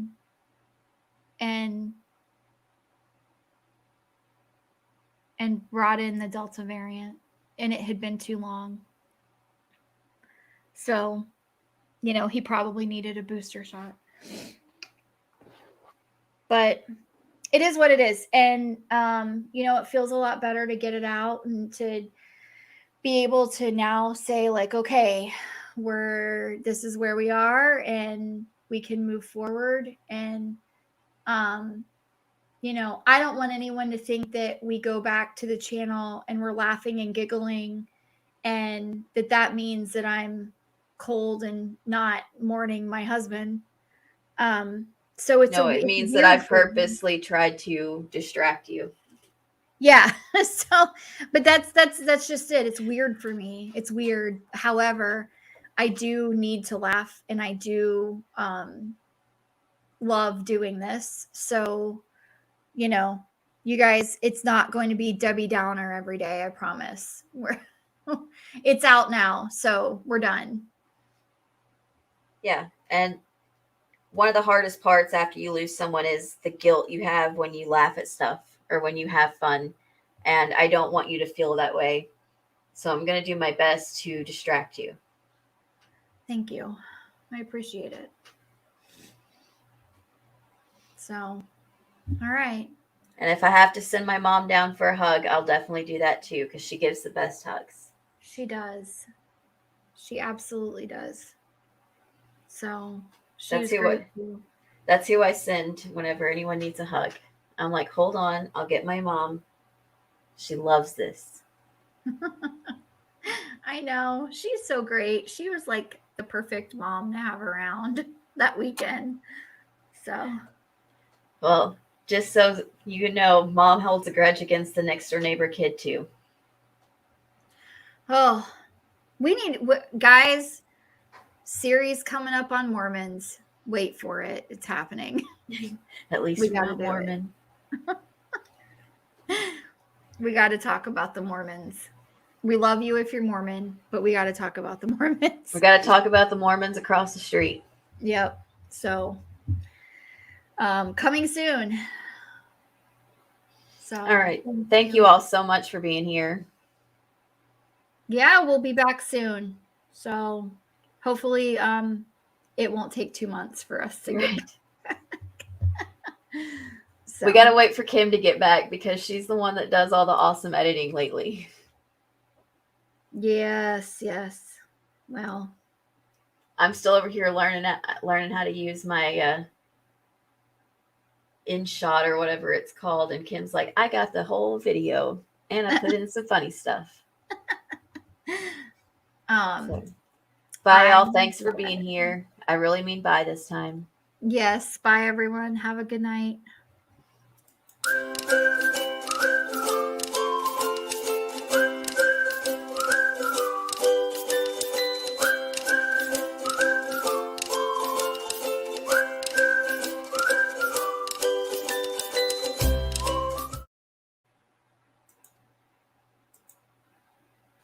And brought in the Delta variant, and it had been too long. So, you know, he probably needed a booster shot. But it is what it is. And, you know, it feels a lot better to get it out and to be able to now say, like, okay, this is where we are and we can move forward. And, you know, I don't want anyone to think that we go back to the channel and we're laughing and giggling and that means that I'm cold and not mourning my husband. So it means that I purposely tried to distract you. Yeah. So, but that's just it. It's weird for me. It's weird. However, I do need to laugh and I do love doing this. So, you know, you guys, it's not going to be Debbie Downer every day, I promise. It's out now, so we're done. Yeah, and one of the hardest parts after you lose someone is the guilt you have when you laugh at stuff or when you have fun, and I don't want you to feel that way. So I'm going to do my best to distract you. Thank you. I appreciate it. So, all right. And if I have to send my mom down for a hug, I'll definitely do that too, because she gives the best hugs. She does. She absolutely does. So that's who I send whenever anyone needs a hug. I'm like, hold on, I'll get my mom. She loves this. I know. She's so great. She was like the perfect mom to have around that weekend. So, well, just so you know, mom holds a grudge against the next door neighbor kid too. Oh, we need, guys, series coming up on Mormons. Wait for it. It's happening. At least we're not Mormon. We got to talk about the Mormons. We love you if you're Mormon, but we got to talk about the Mormons. We got to talk about the Mormons across the street. Yep. So, coming soon. So, all right. Thank you all so much for being here. Yeah, we'll be back soon. So, hopefully, it won't take 2 months for us to get back. So. We got to wait for Kim to get back because she's the one that does all the awesome editing lately. Yes. Well, I'm still over here learning how to use my InShot or whatever it's called, and Kim's like, I got the whole video and I put in some funny stuff. So, bye, y'all. Thanks for being here. I really mean bye this time. Yes. Bye, everyone. Have a good night.